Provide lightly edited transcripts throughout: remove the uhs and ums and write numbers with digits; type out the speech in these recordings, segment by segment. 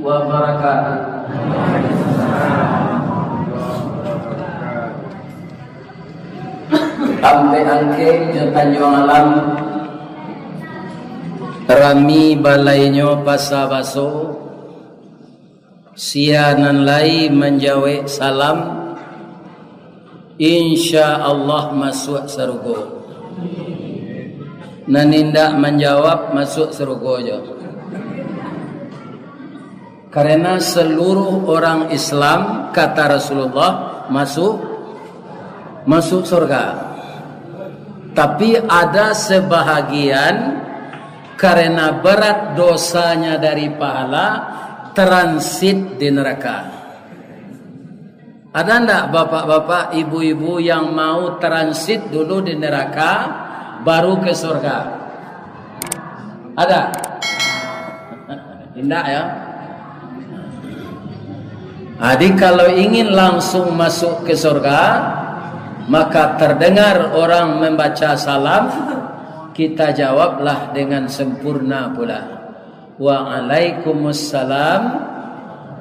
wabarakatuh. Sampai angke Tanjung Alam rami balainyo pasabaso sianan lai menjawe salam insya Allah masuk surga. Nanindak menjawab masuk surga aja. Karena seluruh orang Islam kata Rasulullah masuk surga. Tapi ada sebahagian karena berat dosanya dari pahala transit di neraka. Ada enggak bapak-bapak, ibu-ibu yang mau transit dulu di neraka baru ke surga? Ada? Tidak ya? Jadi kalau ingin langsung masuk ke surga, maka terdengar orang membaca salam, kita jawablah dengan sempurna pula. Waalaikumsalam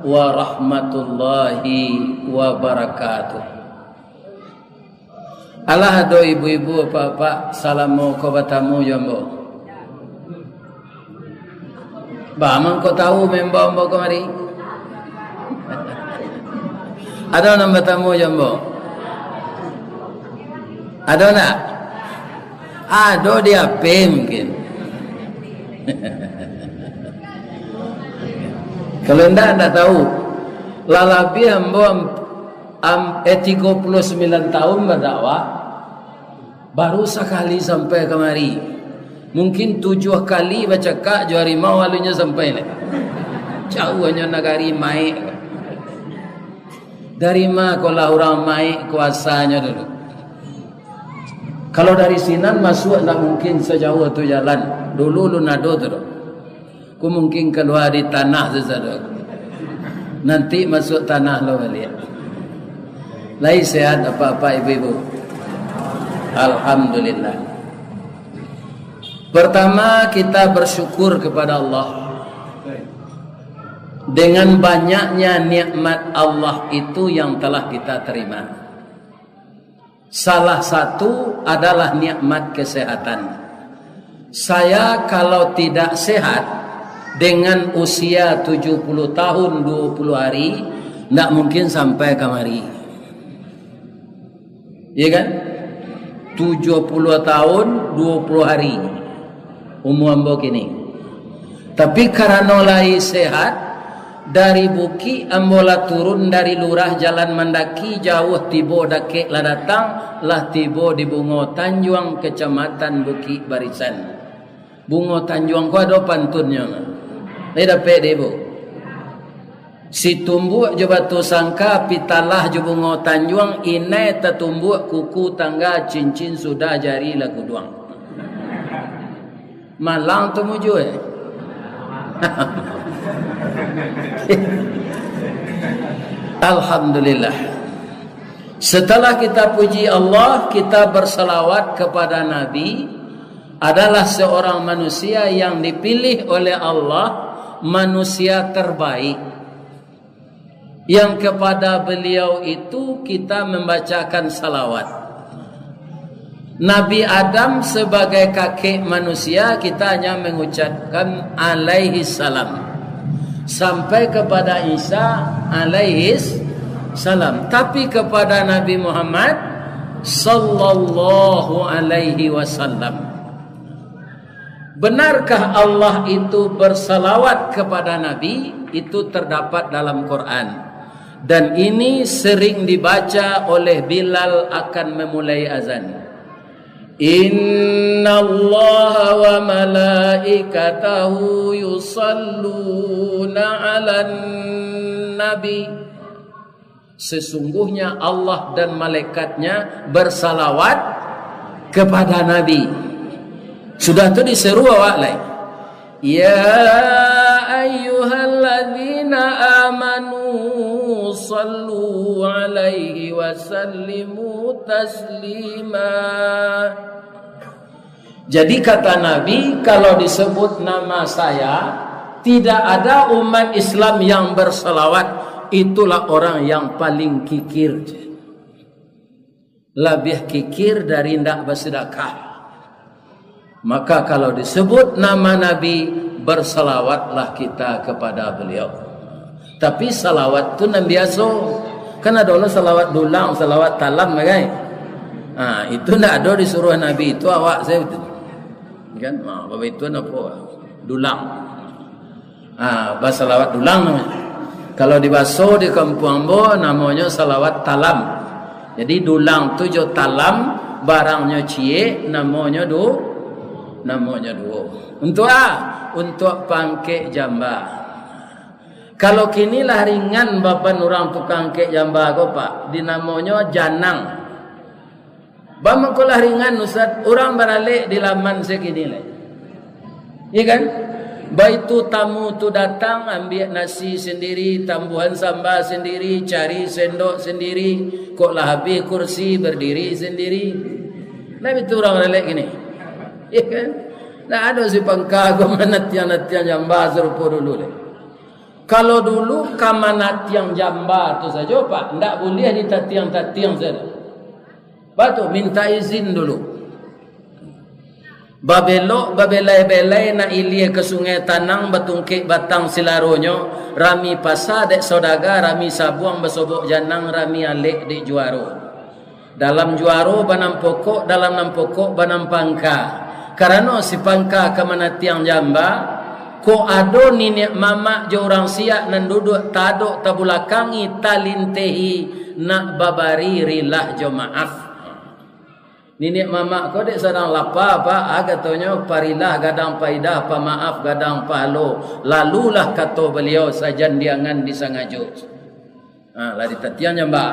warahmatullahi wabarakatuh. Allah do ibu-ibu bapak salamu ko batamu jombo. Ba man ko tahu membo kemari. Ada nama batamu jombo. Ada nak? Ada dia pe mungkin. Kalau anda tahu, lalabi ambo 39 tahun berdakwah, baru sekali sampai kemari. Mungkin 7 kali baca kak juari mau alunya sampai le. Jauhnya nagari mai. Dari mana kalau orang mai kuasanya dulu? Kalau dari Sinan masuk tak mungkin sejauh itu jalan. Dulu lu nado tu. Ku mungkin keluar di tanah sesuatu. Nanti masuk tanah lo balik. Lai sehat apa-apa ibu-ibu? Alhamdulillah. Pertama kita bersyukur kepada Allah. Dengan banyaknya nikmat Allah itu yang telah kita terima. Salah satu adalah nikmat kesehatan. Saya kalau tidak sehat dengan usia 70 tahun 20 hari tidak mungkin sampai kemari. Iya kan? 70 tahun 20 hari umur ambo kini. Tapi karena lai sehat, dari Buki ambola turun dari lurah jalan mendaki jauh tibo dake lah datang lah tibo di Bungo Tanjuang kecamatan Buki Barisan. Bungo Tanjuang ko ada pantunnya. Lai dapat debo. Si tumbuk jo batu sangka pitalah jo Bungo Tanjuang inai tatumbuk kuku tangga cincin sudah jari lagu duang. Malang tu muju Alhamdulillah. Setelah kita puji Allah, kita berselawat kepada Nabi, adalah seorang manusia yang dipilih oleh Allah, manusia terbaik, yang kepada beliau itu kita membacakan salawat. Nabi Adam sebagai kakek manusia, kita hanya mengucapkan alaihi salam. Sampai kepada Isa alaihi salam. Tapi kepada Nabi Muhammad sallallahu alaihi wasallam. Benarkah Allah itu bersalawat kepada Nabi? Itu terdapat dalam Quran. Dan ini sering dibaca oleh Bilal akan memulai azan. Inna Allah wa malaikatahu yusalluna ala nabi. Sesungguhnya Allah dan malaikatnya bersalawat kepada Nabi. Sudah tu diseru awak lain. Ya ayyuhalladzina amanu sallu alaihi wa sallimu taslima. Jadi kata Nabi, kalau disebut nama saya tidak ada umat Islam yang bersalawat, itulah orang yang paling kikir. Lebih kikir dari tidak bersedekah. Maka kalau disebut nama Nabi, bersalawatlah kita kepada beliau. Tapi salawat tu nan biasa. Kan ada orang salawat dulang, salawat talam kan? Itu tidak ada disuruh Nabi. Itu awak saya kan? Bapak itu apa? Dulang. Bahasa salawat dulang namanya. Kalau dibaso di kampung ambo namanya salawat talam. Jadi dulang tu jo talam, barangnya cie, namanya duo. Untuk untuk pangkek jamba. Kalau kinilah ringan bapak orang tukang kek jamba ko pak, dinamanya janang. Bama kolah ringan Ustaz, orang beralik di laman sekini lah. Iya kan? Baitu tamu tu datang, ambil nasi sendiri, tambuhan sambal sendiri, cari sendok sendiri, kok lah habis kursi berdiri sendiri. Nah itu orang beralik gini. Iya kan? Nah ada si pangkago manatian-natian jamba serupa dulu deh. Kalau dulu kamanatian jamba tu saja pak, tidak boleh ditatiang-tatiang saja. Batu minta izin dulu. Babelok babelai-belai na ilie ke sungai Tanang batungkik batang silaronyo rami pasar dek saudaga rami sabuang basobok janang rami alek dek juaro. Dalam juaro banam pokok, dalam nam pokok banam pangka. Karena si pangka kamana tiang jamba ko ado ninek mama jo orang siak nan duduk tadok tabulakangi talintehi nak babari rilah jo maaf. Ninek mama ko dek sedang lapa apa katanya parilah gadang paidah pamaaf gadang palo lalulah kata beliau sajan diangan disangajo. Lah ditatian jamba.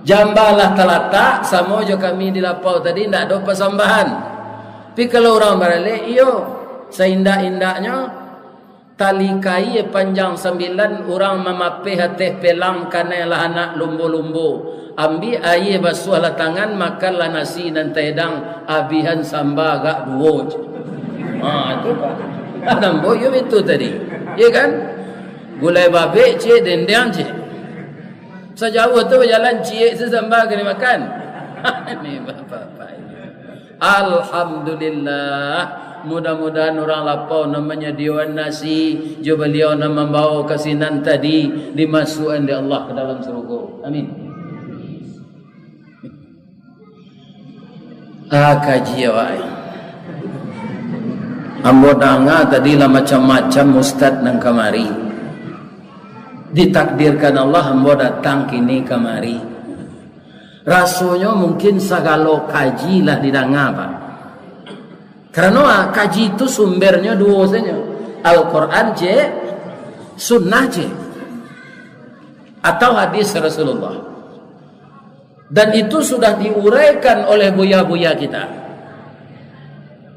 Jambalah telata samo jo kami di lapau tadi ndak ada pasambahan. Tapi kalau orang beralik iyo seindah-indahnya tali kai panjang 9 orang memapih hati pelang kanailah anak lumbu-lumbu. Ambil air basuhlah tangan, makanlah nasi dan tedang, abihan samba gak duo. Itu pak. Nampak you itu tadi. Ya kan? Gulai babe cik, dendeng cik. Sejauh tu berjalan cik sesamba kena makan. Ini bapak-bapak ini. Alhamdulillah. Mudah-mudahan orang lapau namanya Dewan Nasi. Jo beliau nak membawa kasinan tadi dimasukkan di Allah ke dalam surga. Amin. Kaji awak. Ambo danga tadi lah macam-macam ustaz nang kamari. Ditakdirkan Allah ambo datang kini kamari. Rasanya mungkin segala kaji lah didanga pak. Karena kaji itu sumbernya dua saja. Al-Quran je, sunnah je, atau hadis Rasulullah. Dan itu sudah diuraikan oleh buya-buya kita.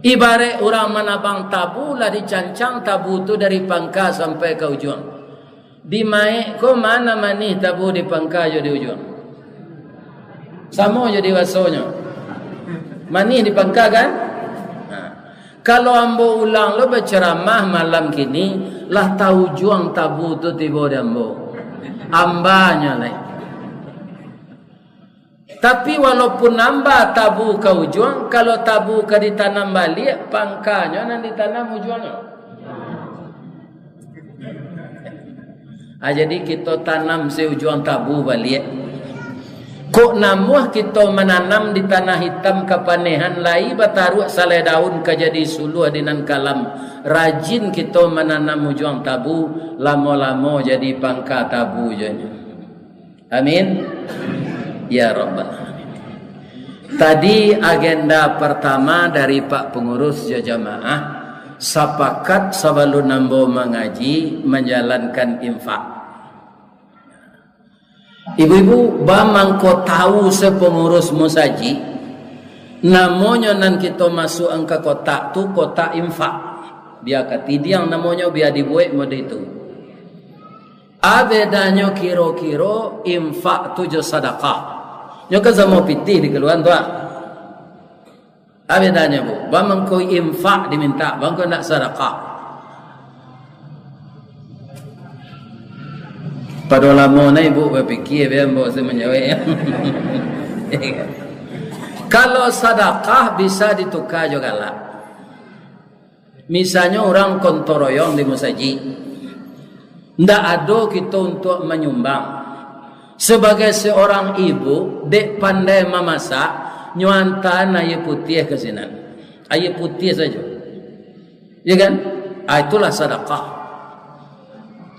Ibarat orang menabang tabu lah dicancang tabu itu dari pangka sampai ke ujung. Di mai ko mana mani tabu di pangka jo di ujung. Sama jadi wasonya. Mani di pangka kan? Kalau ambo ulang lo berceramah malam kini lah tahu juang tabu tu tiba di ambo. Ambanya lah. Tapi walaupun nambah tabu ke ujung, kalau tabu ke ditanam balik, pangkanya nan ditanam ujungnya. Jadi kita tanam si ujung tabu balik. Kok namuah kita menanam di tanah hitam kepanehan lai bataruak salai daun ke jadi suluh dinan kalam. Rajin kita menanam ujung tabu, lama-lama jadi pangka tabu janya. Amin. Ya Rabbal Alamin. Tadi agenda pertama dari Pak Pengurus Jamaah sepakat sebelum nambo mengaji menjalankan infak. Ibu-ibu, bamangko tahu sepengurus musaji namanya nan kita masuk angka kotak tu kotak infak. Biar katidiang namanya biar dibuat mode itu. Abedanya kiro-kiro infak tu jo sedekah. Nyoka sama pitih di keluhan tu. Abedanya bu, bang ko infak diminta, bang ko nak sedekah. Pada lama ni ibu berfikir biar bawa saya menjawab. Kalau sedekah bisa ditukar juga lah. Misalnya orang kontoroyong di masjid, ndak ada kita untuk menyumbang. Sebagai seorang ibu, dek pandai memasak, nyuantan air putih ke sini. Air putih saja. Ya kan? Itulah sedekah.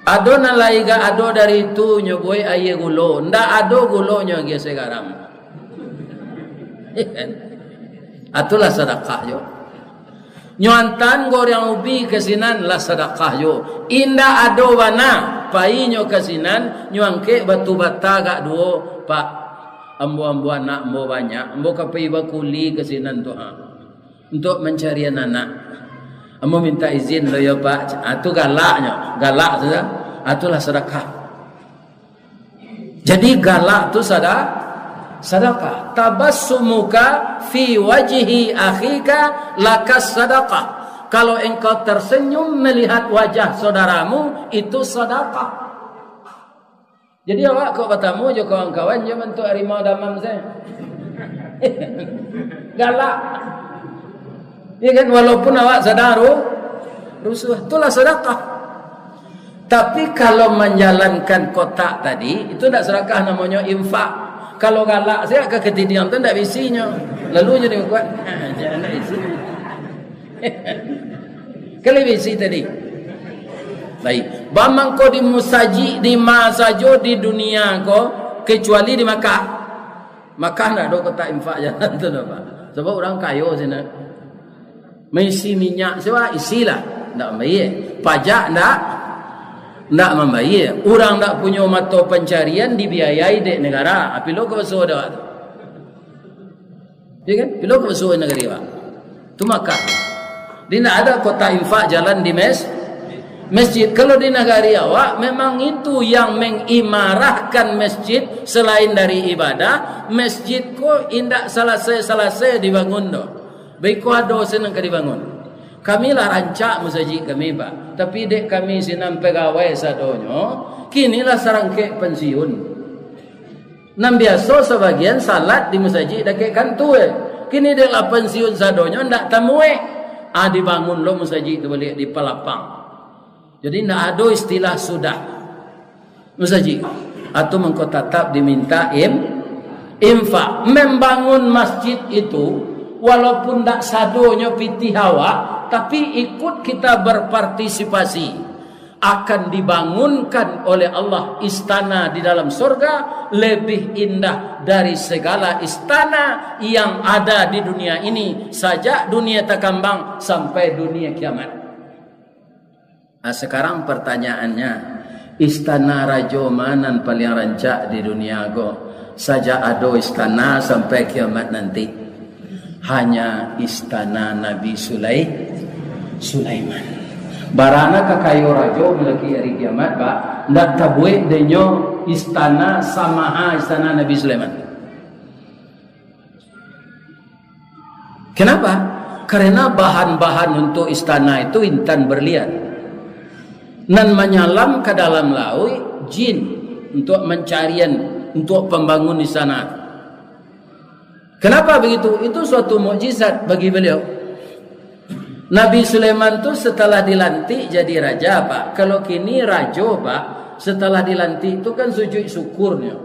Ada nalaiga ada dari itu nyoboi air gula. Ndak ada gulanya dia sekarang. Ya kan? Itulah sedekah jo. Nyuantan goreng ubi kesinan lah sedekah jo. Indah ada wana painyo kesinan nyuangke batu bata gak duo pak ambo anak ambo banyak ambo kapai bakuli kesinan doa untuk mencari anak. Ambo minta izin lo ya pak. Itu galaknya, galak sudah. Itulah sedekah. Jadi galak tu sedekah. Tabassumuka fi wajhi akhika lakas sedekah. Kalau engkau tersenyum melihat wajah saudaramu, itu sedekah. Jadi awak kau bertemu je kawan-kawan je bentuk harimau damam saya. Galak. Ya kan, walaupun awak sadar rusuh, itulah sedekah. Tapi kalau menjalankan kotak tadi, itu tidak sedekah, namanya infak. Kalau galak saya ke ketidian tu tak isinya. Lalu jadi kuat. Jangan isi. Kalau isi tadi. Baik. Bamang ko di musaji di masajo di dunia ko kecuali di Makkah. Makkah nak ada kotak infak jalan tu apa? Sebab orang kaya sini. Mengisi minyak sewa isilah. Tak bayar. Pajak tak membayar. Orang tak punya mata pencarian dibiayai dek negara. Apa lo ke besar dah? Ya kan? Apa lo ke besar negara? Tu Makkah. Dia tak ada kota infak jalan di masjid. Kalau di negara awak memang itu yang mengimarahkan masjid selain dari ibadah. Masjid ko indak selesai dibangun dah. Baik ko ada senang ke dibangun. Kami lah rancak masjid kami pak. Tapi dek kami sinam pegawai sadonyo. Kinilah sarangke pensiun. Nam biasa sebagian salat di masjid dekat kantu. Kini dek lah pensiun sadonyo ndak tamue. Dibangun lo masjid tu balik di pelapang. Jadi ndak ada istilah sudah masjid. Atau mengko tetap diminta infak. Membangun masjid itu walaupun tak sadonyo pitih hawa, tapi ikut kita berpartisipasi. Akan dibangunkan oleh Allah istana di dalam surga lebih indah dari segala istana yang ada di dunia ini. Sajak dunia takambang sampai dunia kiamat. Nah, sekarang pertanyaannya, istana raja mana paling rancak di dunia go? Sajak ada istana sampai kiamat nanti. Hanya istana Nabi Sulaiman. Barana kakayo rajo melaki hari kiamat pak, ndak tabuik denyo istana samaha istana Nabi Sulaiman. Kenapa? Karena bahan-bahan untuk istana itu intan berlian. Dan menyalam ke dalam laut jin untuk mencarian untuk pembangun istana. Kenapa begitu? Itu suatu mukjizat bagi beliau. Nabi Sulaiman tu setelah dilantik jadi raja pak. Kalau kini raja pak, setelah dilantik itu kan sujud syukurnya.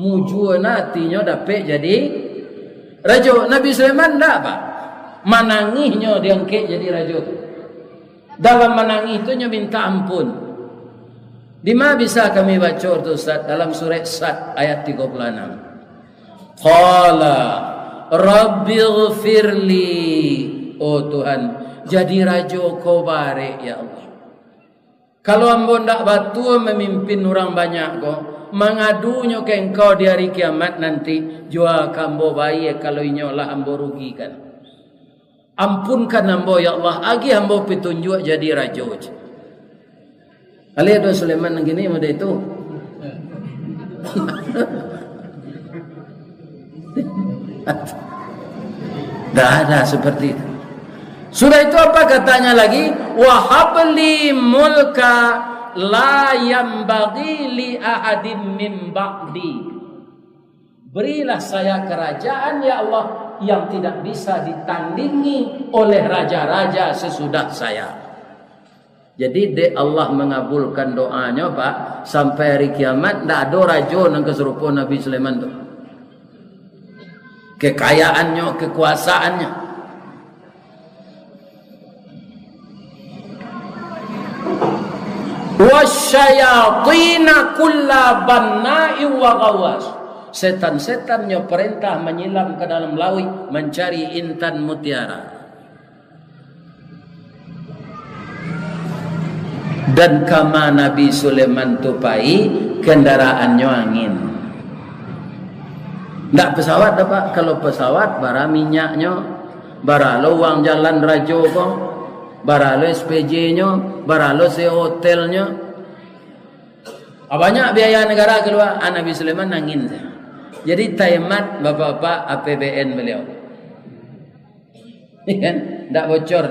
Mujuana hatinya dapat jadi raja. Nabi Sulaiman tak pak. Menangisnya diangkat jadi raja tu. Dalam menangis itu minta ampun. Di mana bisa kami baca tu Ustaz? Dalam surat Sad ayat 36. Qala rabbighfirli. Oh Tuhan, jadi raja kau barik ya Allah. Kalau ambo ndak batu memimpin orang banyak kau, mengadunya ke engkau di hari kiamat nanti, jua kambo baik kalau inyolah ambo rugikan. Ampunkan ambo ya Allah, agi ambo petunjuk jadi raja. Ali ada Sulaiman gini muda itu. Dah ada seperti itu. Sudah itu apa katanya lagi? Wahabli mulka la yambaghi li ahadin min ba'di. Berilah saya kerajaan ya Allah yang tidak bisa ditandingi oleh raja-raja sesudah saya. Jadi Allah mengabulkan doanya Pak, sampai hari kiamat tidak ada raja yang keserupa Nabi Sulaiman tu. Kekayaannya, kekuasaannya. Wasyayatina kulla banna'i wa ghawas. Setan-setannya perintah menyelam ke dalam laut mencari intan mutiara. Dan kama Nabi Sulaiman tupai kendaraannya angin. Tak pesawat dah Pak. Kalau pesawat bara minyaknya, bara lo uang jalan rajo ko, bara lo SPJ nya, bara lo hotelnya. Banyak biaya negara keluar. Nabi Sulaiman angin. Jadi taimat bapak-bapak APBN beliau. Kan? Tak bocor.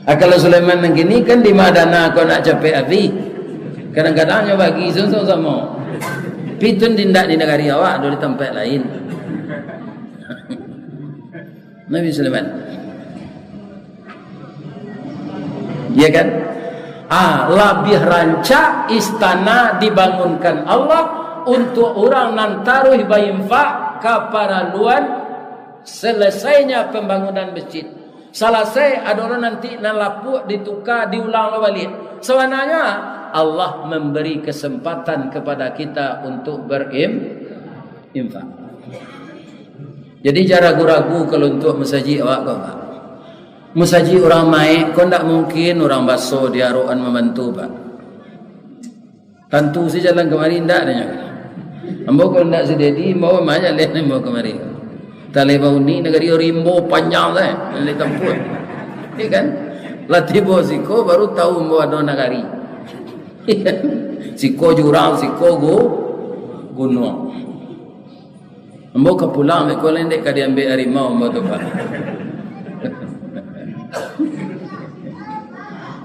Kalau Sulaiman yang gini kan di Madana kau nak capek api. Kadang-kadang nyoba bagi sama. Pitun tindak di negara awak atau di tempat lain. Nabi Sulaiman. Ya kan? Lebih rancak istana dibangunkan Allah untuk orang nantaruh bayinfa kaparaluan selesainya pembangunan masjid. Selesai ada orang nanti nalapu ditukar diulang balik. Sebenarnya Allah memberi kesempatan kepada kita untuk berinfak. Jadi jangan ragu-ragu kalau untuk masjid awak kau Pak. Masjid orang maik kau tak mungkin orang basuh diaruan membantu Pak. Tentu si jalan kemari ndak adanya. Ambo kalau ndak sededi mau banyak lihat mau kemari. Tali bau ni negeri rimbo panjang lah, le tempur. Iya kan? Latibo siko baru tahu mau ada negari. Siko jurang, siko gunung. Ambo ke pulang me ko lendek ka diambil harimau ambo tu Pak.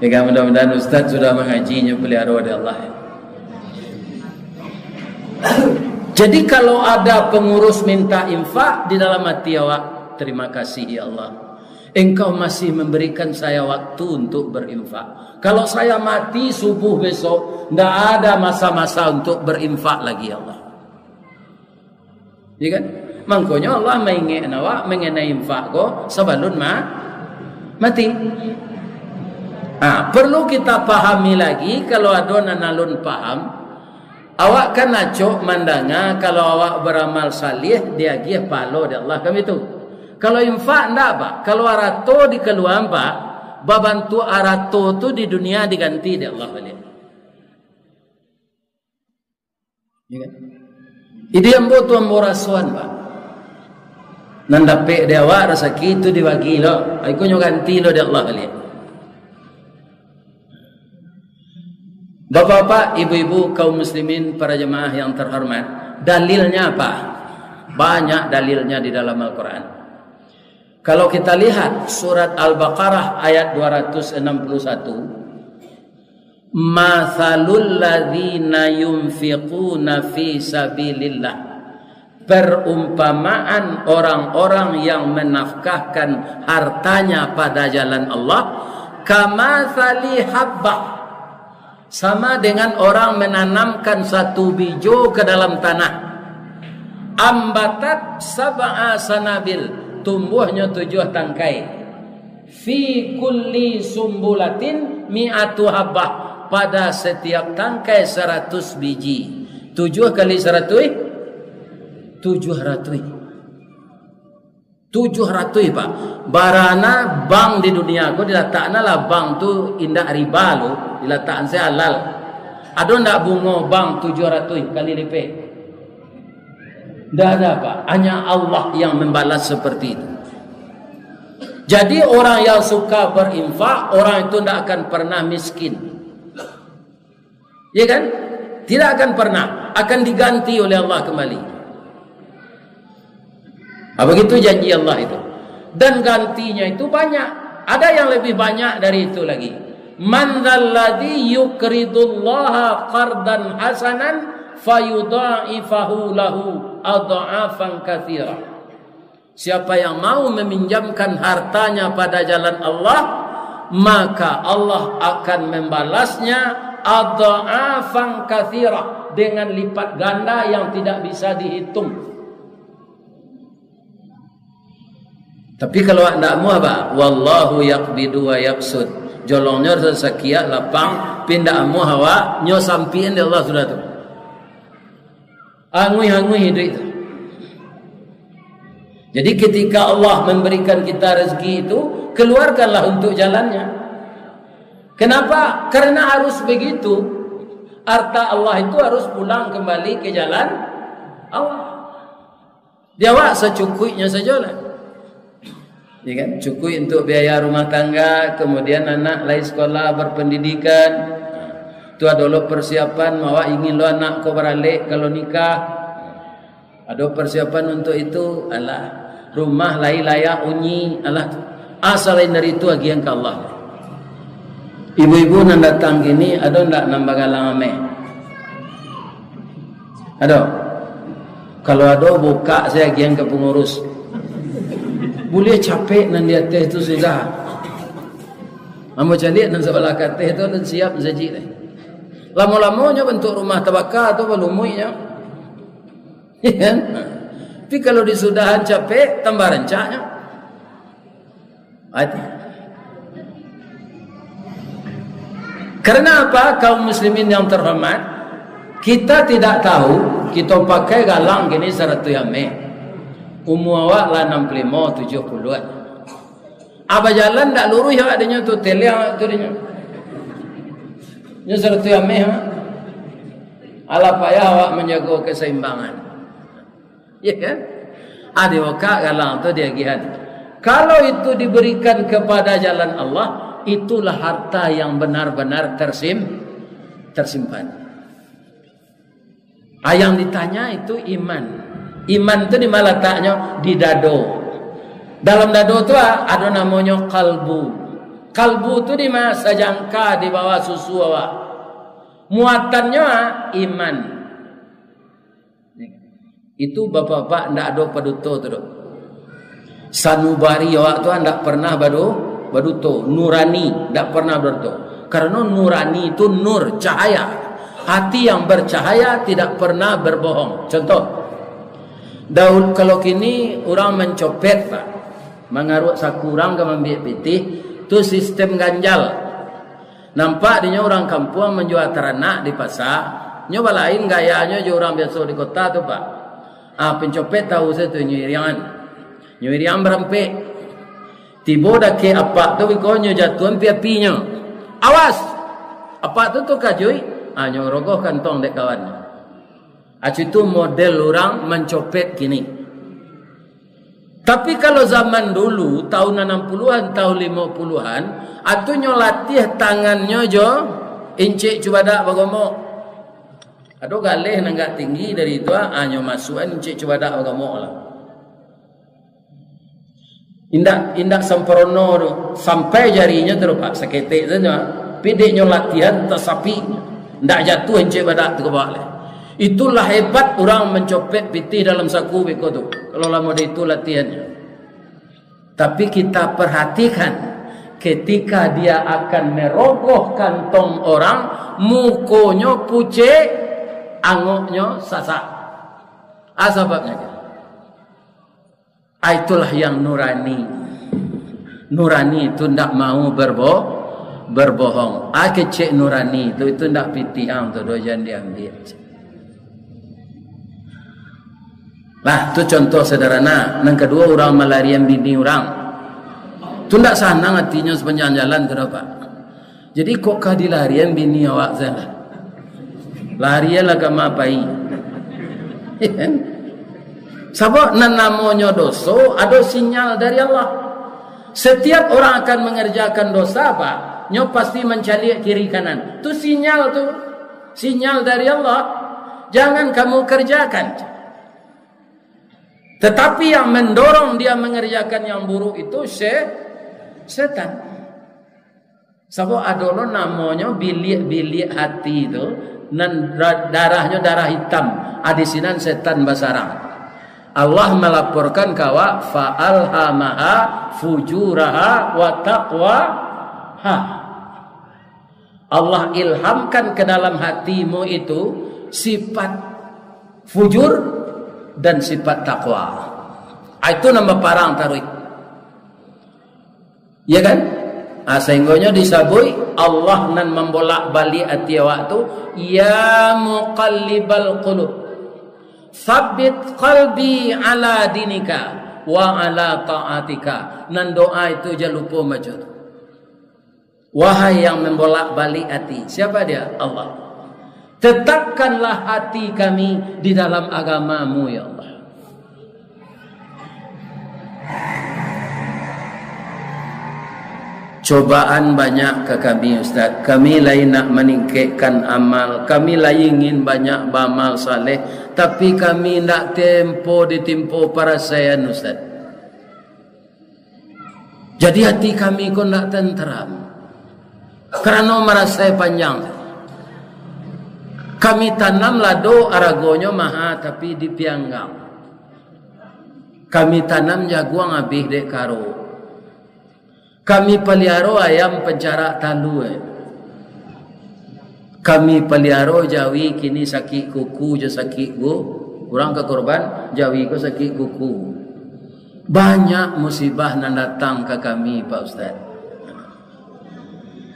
Ya mudah-mudahan Ustaz sudah mengajinya pelihara oleh Allah. Jadi kalau ada pengurus minta infak di dalam hati awak, terima kasih ya Allah. Engkau masih memberikan saya waktu untuk berinfak. Kalau saya mati subuh besok, tidak ada masa-masa untuk berinfak lagi ya Allah. Ya kan? Makanya Allah mengingat awak mengenai infak ko sebelum mati. Perlu kita pahami lagi kalau ada nanalun paham. Awak kan acok mandanga kalau awak beramal salih dia gih palo dari Allah kami itu. Kalau infak ndak Pak. Kalau arato dikeluar Pak, babantu arato tu di dunia diganti dari Allah balik. Ya kan? Itu yang butuh amborasuan Pak. Nandape dia awak rasa gitu dibagi lo. Aku nyo ganti lo dari Allah balik. Bapak-bapak, ibu-ibu, kaum muslimin, para jemaah yang terhormat, dalilnya apa? Banyak dalilnya di dalam Al-Quran. Kalau kita lihat surat Al-Baqarah ayat 261, Mathalul ladzina yunfiquna fi sabilillah. Perumpamaan orang-orang yang menafkahkan hartanya pada jalan Allah, kamathali habbah. Sama dengan orang menanamkan satu biji ke dalam tanah. Ambatat sab'a sanabil, tumbuhnya 7 tangkai. Fi kulli sumbulatin mi'atu habbah, pada setiap tangkai 100 biji. 7 kali 100 700. 700 Pak. Barana bank di dunia aku diletakkan lah bank tu indah riba lu, diletakkan saya halal. Ada ndak bunga bank 700 kali lipat? Ndak ada Pak. Hanya Allah yang membalas seperti itu. Jadi orang yang suka berinfak, orang itu ndak akan pernah miskin. Ya kan? Tidak akan pernah, akan diganti oleh Allah kembali. Begitu janji Allah itu. Dan gantinya itu banyak. Ada yang lebih banyak dari itu lagi. Man dzalladzi yuqridullaha qardan hasanan fayudha'ifahu lahu adha'afan katsira. Siapa yang mau meminjamkan hartanya pada jalan Allah, maka Allah akan membalasnya adha'afan katsira, dengan lipat ganda yang tidak bisa dihitung. Tapi kalau anda mau apa? Wallahu yaqbidu wa yaqsud. Jolongnya sesakia lapang pindah amu hawa nyo sampian di Allah sudah tu. Angui hidup itu. Jadi ketika Allah memberikan kita rezeki itu, keluarkanlah untuk jalannya. Kenapa? Karena harus begitu. Harta Allah itu harus pulang kembali ke jalan Allah. Dia wak secukupnya saja lah. Ya kan? Cukup untuk biaya rumah tangga, kemudian anak lain sekolah berpendidikan. Itu adalah persiapan mawa ingin lo anak kau beralik kalau nikah. Ada persiapan untuk itu. Alah, rumah lain layak unyi. Alah, asal lain dari itu agian ke Allah. Ibu-ibu yang datang gini, ada ndak nambah galang ame? Ada. Kalau ada buka saya agian ke pengurus. Boleh capek nan dia teh tu sudah. Amo cari nan sebelah teh tu dan siap saji dah. Lama-lamanya bentuk rumah tabaka tu belumuinya. Ya kan? Tapi kalau disudahan capek tambah rencanya. Hati. Karena apa? Kaum muslimin yang terhormat, kita tidak tahu kita pakai galang gini 100 yame. Umur awak lah 65, 70-an. Apa jalan tak lurus ya adanya tu teliang tu dia. Nya serta ameh ha. Ala payah awak menjaga keseimbangan. Ya kan? Ada waka galang tu dia giat. Kalau itu diberikan kepada jalan Allah, itulah harta yang benar-benar tersimpan. Yang ditanya itu iman. Iman itu di mana letaknya? Di dado. Dalam dado itu ada namanya kalbu. Kalbu itu di mana? Sejangka di bawah susu awak. Muatannya iman. Itu bapak-bapak tidak ada paduto tu. Sanubari awak tu tidak pernah paduto. Nurani tidak pernah paduto. Karena nurani itu nur, cahaya. Hati yang bercahaya tidak pernah berbohong. Contoh. Daun kalau kini orang mencopet pak, mengarut sakurang ke ambil pitih, tu sistem ganjal. Nampak dia orang kampung menjual ternak di pasar, nyoba lain gayanya je orang biasa di kota tu pak. Pencopet tahu saya tu nyuirian berempek. Tiba dah ke apa tu bikonyo jatuhan piapinya. Awas, apa tu kajui? Nyorogoh kantong dek kawan. Itu model orang mencopet kini. Tapi kalau zaman dulu tahun 60-an, tahun 50-an, atu nyolatih tangannya jo incik cubadak bagomok. Ado galih nanggak tinggi dari itu nyo masukan incik cubadak bagomok lah. Indak sempurna sampai jarinya terupak seketik saja. Pidiknya latihan tersapi, ndak jatuh incik badak tu ke bawah. Itulah hebat orang mencopet pitih dalam saku beko tu. Kalau lama dia itu latihannya. Tapi kita perhatikan ketika dia akan merogoh kantong orang, mukonya pucet, angoknya sasak. Sebabnya itulah yang nurani. Nurani itu tidak mau berbohong. Kecek nurani itu tidak pitih tu dojan diambil. Nah, itu contoh sederhana. Yang kedua, orang malarian bini orang. Itu tidak senang hatinya sepanjang jalan. Kenapa? Jadi kok kah dilarian bini awak sana? Larian lah kama apai. Sebab namanya dosa, ada sinyal dari Allah. Setiap orang akan mengerjakan dosa apa? Nyo pasti mencari kiri kanan. Itu sinyal tu. Sinyal dari Allah. Jangan kamu kerjakan. Tetapi yang mendorong dia mengerjakan yang buruk itu Setan. Sebab adolo namanya bilik hati itu, nan darahnya darah hitam. Adisinan setan basarang. Allah melaporkan kawa fa'alhamaha fujuraha wa taqwaha. Allah ilhamkan ke dalam hatimu itu sifat fujur dan sifat takwa. Itu nama parang taruh. Ya kan? Sehingga disabui Allah nan membolak balik hati awak tu, ya muqallibal qulub tsabbit qalbi ala dinika wa ala ta'atika. Nan doa itu jangan lupa macam tu. Wahai yang membolak balik hati, siapa dia? Allah. Tetapkanlah hati kami di dalam agamamu ya Allah. Cobaan banyak ke kami Ustaz. Kami lain nak meningkatkan amal, kami lain ingin banyak beramal saleh, tapi kami nak ditempo para sayan Ustaz. Jadi hati kami kau nak tenteram kerana merasa panjang. Kami tanam lado aragonyo maha tapi dipianggang. Kami tanam jaguang habis dek karo. Kami pelihara ayam pencara talu. Kami pelihara jawi kini sakit kuku je sakit go. Orang ke korban jawi ko sakit kuku. Banyak musibah nan datang ke kami Pak Ustaz.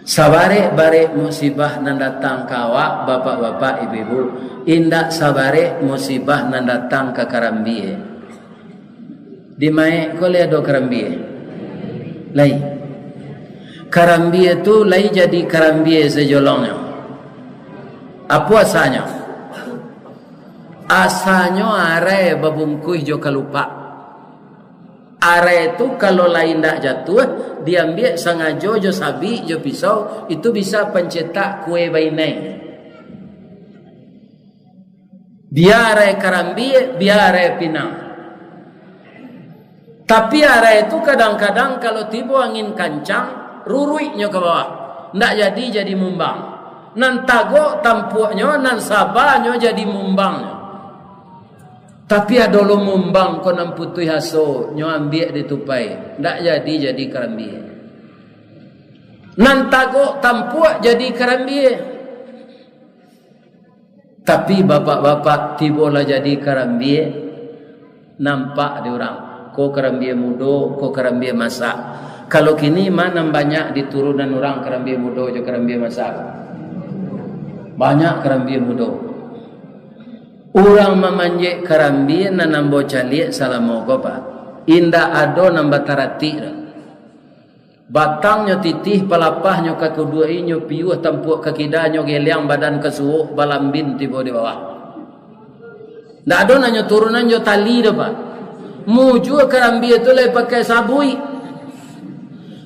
Sabare-bare musibah nan datang ke awak bapak-bapak ibu-ibu. Indak sabare musibah nan datang ke Karambie. Di mai ko le do Karambie. Lai Karambie tu lai jadi Karambie sejolongnya. Apa asalnya? Asalnya are babungkuih jo kalupa. Are itu kalau lain tak jatuh, diambil sengaja jo sabi jo pisau, itu bisa pencetak kue bainai. Biar are Karambie, biar are pinang. Tapi are itu kadang-kadang kalau tiba angin kancang, ruruiknya ke bawah, ndak jadi mumbang. Nan tago tampuknya, nan sabarnya jadi mumbangnya. Tapi ada lo mumbang ko nan putui haso, nyo ambil ditupai, ndak jadi Karambie. Nan tago tampuk jadi Karambie. Tapi bapak-bapak tibolah jadi Karambie, nampak di orang. Ko Karambie mudo, ko Karambie masak. Kalau kini mana banyak diturunan orang Karambie mudo je Karambie masak. Banyak Karambie mudo. Orang memanjek Karambie na nambo caliek salamogo Pak. Indah ado nambah tarati. Batangnya titih pelapahnya ke kedua inyo piuh tampuk ke kidanya geliang badan kesuuk balambin tiba di bawah. Ndak ado nanya turunan jo tali dah Pak. Muju Karambie tu leh pakai sabui.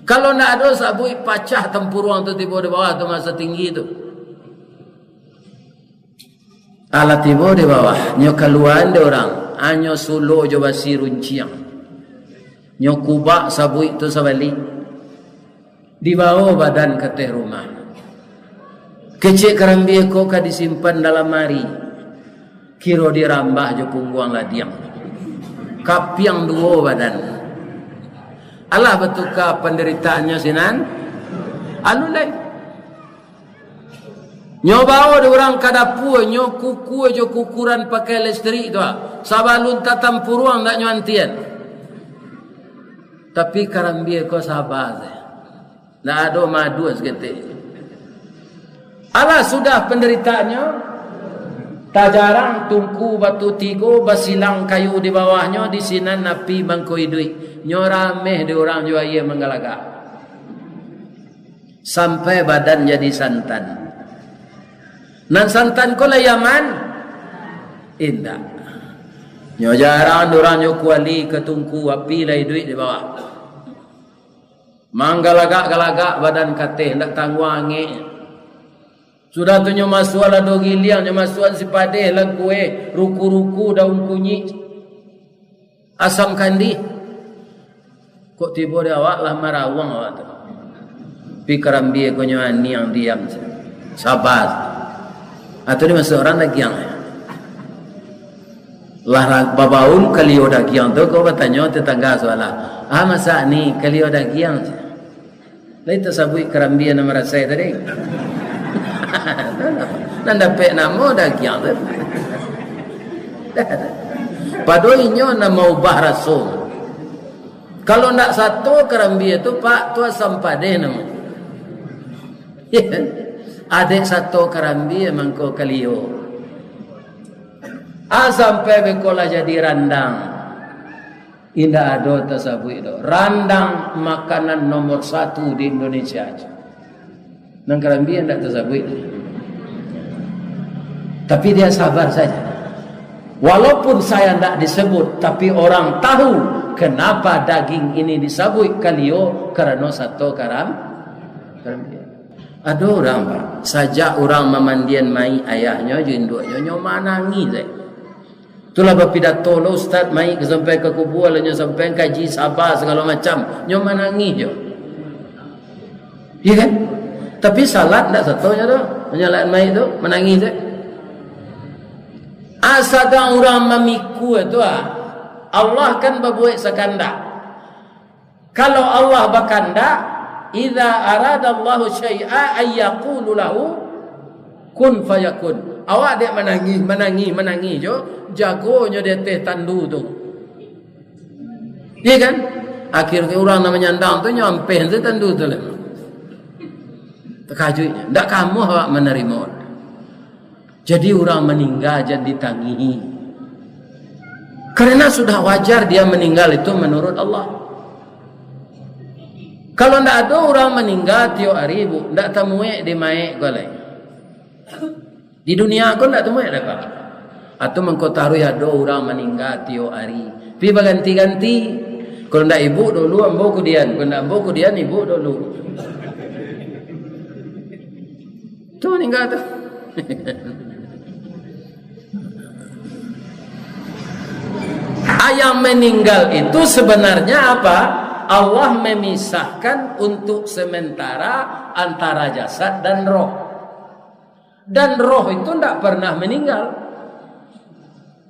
Kalau nak ada sabui pacah tempuruang tu tiba di bawah tu masa tinggi tu. Alat tiba di bawah, nyo keluar de orang, anyo sulu jo basi runciang. Nyo kubak sabui tu sabali. Di bawah badan ke teh rumah. Kecik Karambie ko ka disimpan dalam mari. Kiro dirambah jo pungguang ladiang. Kapiang dua badan. Allah betulkah penderitaannya sinan? Anu lain. Nyo bawa de orang kadapu nyo kuku jo kukuran pakai listrik tu. Sabalun tatam puruang dak nyo antian. Tapi Karambie ko sabar. Dak ada madu seketik. Allah sudah penderitaannya. Tak jarang tungku batu tigo basilang kayu di bawahnya di sinan napi bangkoi duit. Nyorameh di orang jua ia menggalagak. Sampai badan jadi santan. Nan santan ko layaman indah. Nyo jarang orang nyo kuali ke tungku api lai duit di bawah. Manggalagak-galagak badan kateh ndak tangwangi. Sudah tu nyo masuan la dogi liang, nyo masuan si padeh la kue, ruku-ruku daun kunyit, asam kandi. Kok tiba dia awak lah marawang awak tu. Pi Kerambi ko nyo ani yang diam. Sabar. Atau dia masuk orang lagi yang lah babaun kali oda giang tu kau bertanya tetangga soalah. Masa ni kali oda giang. Lai tersabui Kerambi nama rasai tadi. Nanda pe nama oda giang tu. Padoinyo nama ubah rasul. Kalau nak satu Kerambi itu Pak tua sampade nama. Adik satu Kerambi emang kau kalio. Sampai bekola jadi randang. Indah ada tersabui itu. Randang makanan nomor 1 di Indonesia aja. Nang Kerambi yang tak tersabui. Tapi dia sabar saja. Walaupun saya tidak disebut, tapi orang tahu kenapa daging ini disabui kalio karena satu Kerambi. Ada orang Pak, sajak orang memandian mai ayahnya, jinduknya, nyoman nangis. Itulah berpidato lo Ustaz mai sampai ke kubur, lalu sampai kaji sabar segala macam, nyoman nangis je. Iya kan? Tapi salat tidak satunya tu, menyalat mai tu, menangis je. Asalkan orang memiku itu Allah kan berbuat sekandak. Kalau Allah berkandak, idza aradallahu syai'a ay yaqulu lahu kun fayakun. Awak dia menangis jo, jagonya dia teh tandu tu. Iya kan? Akhirnya orang namanya nyandang tu nyampe tu tandu tu lah. Terkajutnya, ndak kamu awak menerima. Jadi orang meninggal jangan ditangihi. Karena sudah wajar dia meninggal itu menurut Allah. Kalau tidak ada orang meninggal tiap hari bu, tidak temui di mai golai. Di dunia aku tidak temui ada pak. Atau mengkotaru ada orang meninggal tiap hari. Pi berganti-ganti. Kalau tidak ibu dulu, ambo kemudian. Kalau tidak ambo kemudian ibu dulu. Tu meninggal tu. Yang meninggal itu sebenarnya apa? Allah memisahkan untuk sementara antara jasad dan roh. Dan roh itu tidak pernah meninggal.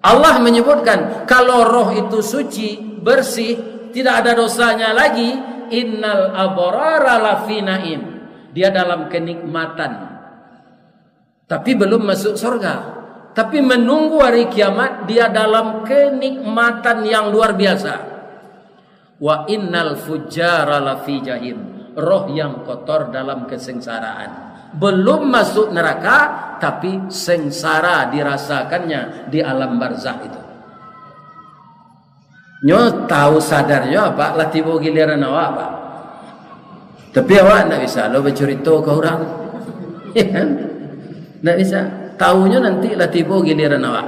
Allah menyebutkan kalau roh itu suci, bersih, tidak ada dosanya lagi, innal abrara lafi naim. Dia dalam kenikmatan. Tapi belum masuk surga. Tapi menunggu hari kiamat dia dalam kenikmatan yang luar biasa. Wa innal fujjara lafi jahim. Roh yang kotor dalam kesengsaraan. Belum masuk neraka tapi sengsara dirasakannya di alam barzakh itu. Nyo tahu sadarnya apa? Lah tiba giliran awak Pak. Tapi awak tidak bisa lo bercerita ke orang. Ya kan? Tidak bisa. Tahunya nanti lah tiba giliran awak.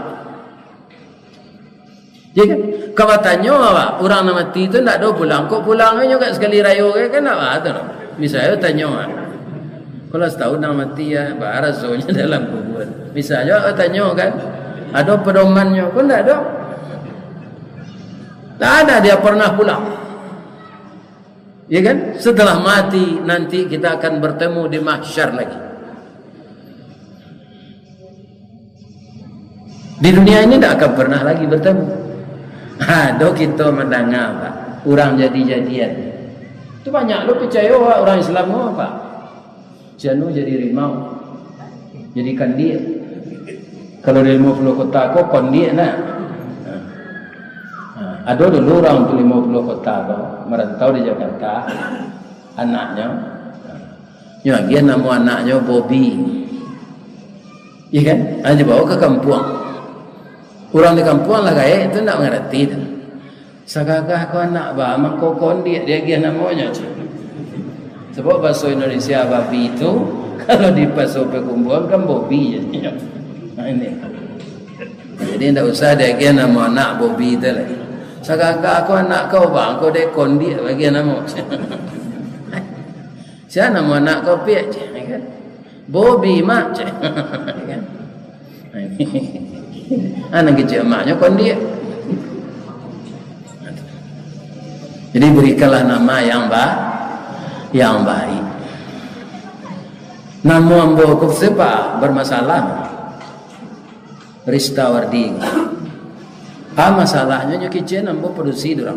Ya kan? Kalau tanya awak, orang nak mati itu tidak ada pulang. Kok pulangnya juga sekali raya kan awak tu. Misalnya tanya awak. Kalau setahun nak mati ya, barasonya dalam kubur. Misalnya awak tanya kan, ada pedomannya pun tidak ada. Tak ada dia pernah pulang. Ya kan? Setelah mati nanti kita akan bertemu di mahsyar lagi. Di dunia ini tidak akan pernah lagi bertemu. Do kita mendengar Pak, orang jadi-jadian. Itu banyak lo percaya orang Islam apa? Janu jadi rimau, jadi kandir. Kalau di 50 kota kok kandir nak. Ada dulu orang tu 50 kota tu merantau di Jakarta, anaknya. Ya dia nama anaknya Bobby. Ya kan? Dia bawa ke kampung. Orang di kampung lah kaya itu tidak mengerti. Sagagah kau anak bah, mangkau kondi dia namanya. Sebab bahasa Indonesia babi itu kalau di paso pekumbuan kan Bobby jadinya. Nah ini. Jadi tidak usah dia nama anak Bobby itu lagi. Sagagah kau anak kau bah, kau dia kondi bagi nama. Siapa nama anak kau piak je, kan? Bobby mak je, kan? Anak kecil maknya kon dia. Jadi berikanlah nama yang baik. Nama ambo kau sepa bermasalah. Rista Wardi. Masalahnya nyokijen ambo produksi dorang.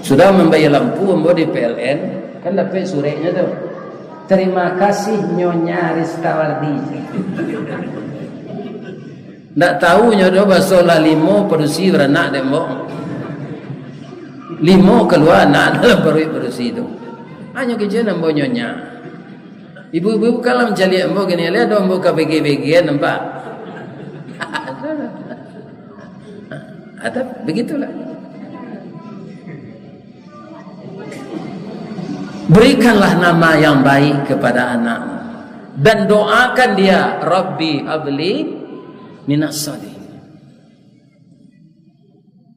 Sudah membayar lampu ambo di PLN, kan dapat surenya tuh. Terima kasih Nyonya Rista Wardi. Ndak tahu nyodo baso lah limo produksi beranak dembo. Limo keluar anak dalam produksi itu. Hanya kerja nampak nyonya. Ibu-ibu kalau mencari ambo gini lihat ambo KBG-BG nampak. Ada begitulah. Berikanlah nama yang baik kepada anak dan doakan dia, Rabbi habli minas salihin.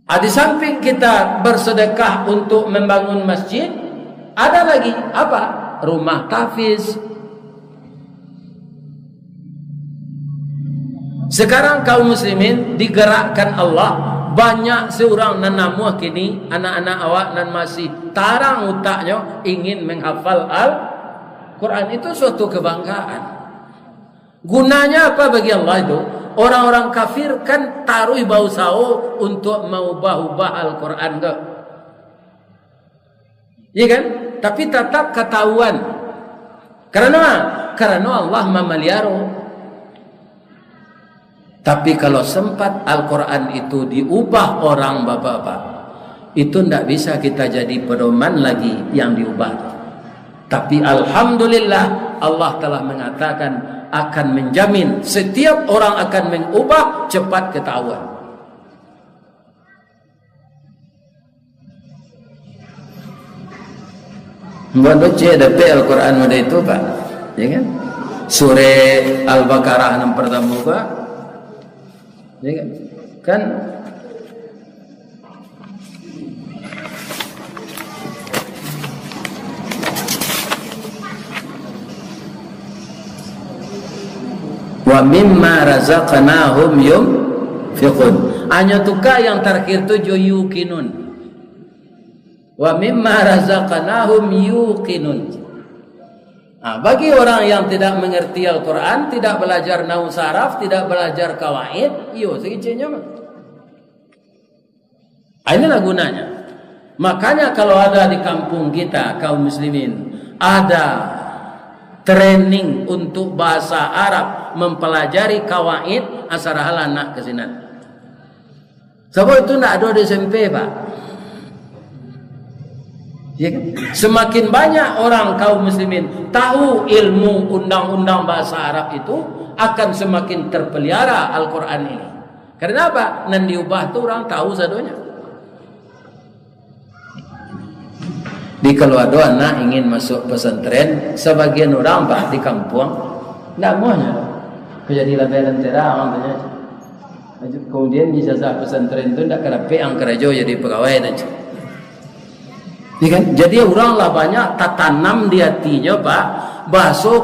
Di samping kita bersedekah untuk membangun masjid, ada lagi apa? Rumah tahfiz. Sekarang kaum muslimin digerakkan Allah, banyak seorang nanamuh kini anak-anak awak nan masih tarang utaknya ingin menghafal Al-Quran. Itu suatu kebanggaan. Gunanya apa bagi Allah itu? Orang-orang kafir kan taruh bau sao untuk mengubah-ubah Al-Quran ke? Iya kan? Tapi tetap ketahuan. Karena Allah memelihara. Tapi kalau sempat Al-Quran itu diubah orang bapak-bapak, itu tidak bisa kita jadi pedoman lagi yang diubah. Tapi Alhamdulillah Allah telah mengatakan akan menjamin setiap orang akan mengubah cepat ketahuan. Mbak Doce dapat Al-Quran muda itu Pak, ya kan? Surah Al-Baqarah yang pertama Pak, ya kan? Kan wa mimma razaqnahum yunfiqun. Hanya tuka yang terakhir tu yuqinun. Wa mimma razaqnahum yuqinun. Bagi orang yang tidak mengerti Al-Quran, tidak belajar nahwu saraf, tidak belajar kawaid, iyo segitunya mah. Inilah gunanya. Makanya kalau ada di kampung kita kaum muslimin ada training untuk bahasa Arab, mempelajari kawaid, asarahal anak ke sini. Sebab itu tidak ada di SMP Pak. Ya kan? Semakin banyak orang kaum muslimin tahu ilmu undang-undang bahasa Arab itu, akan semakin terpelihara Al-Quran ini. Karena apa? Nan diubah tu orang tahu sadonya. Di kalau ada anak ingin masuk pesantren, sebagian orang Pak di kampung tidak maunya. Jadi lebih lentera katanya. Kemudian ijazah pesantren itu tidak kerapi ang kerajo jadi pegawai saja. Ya kan? Jadi orang lah banyak tatanam di hatinya Pak, bahasa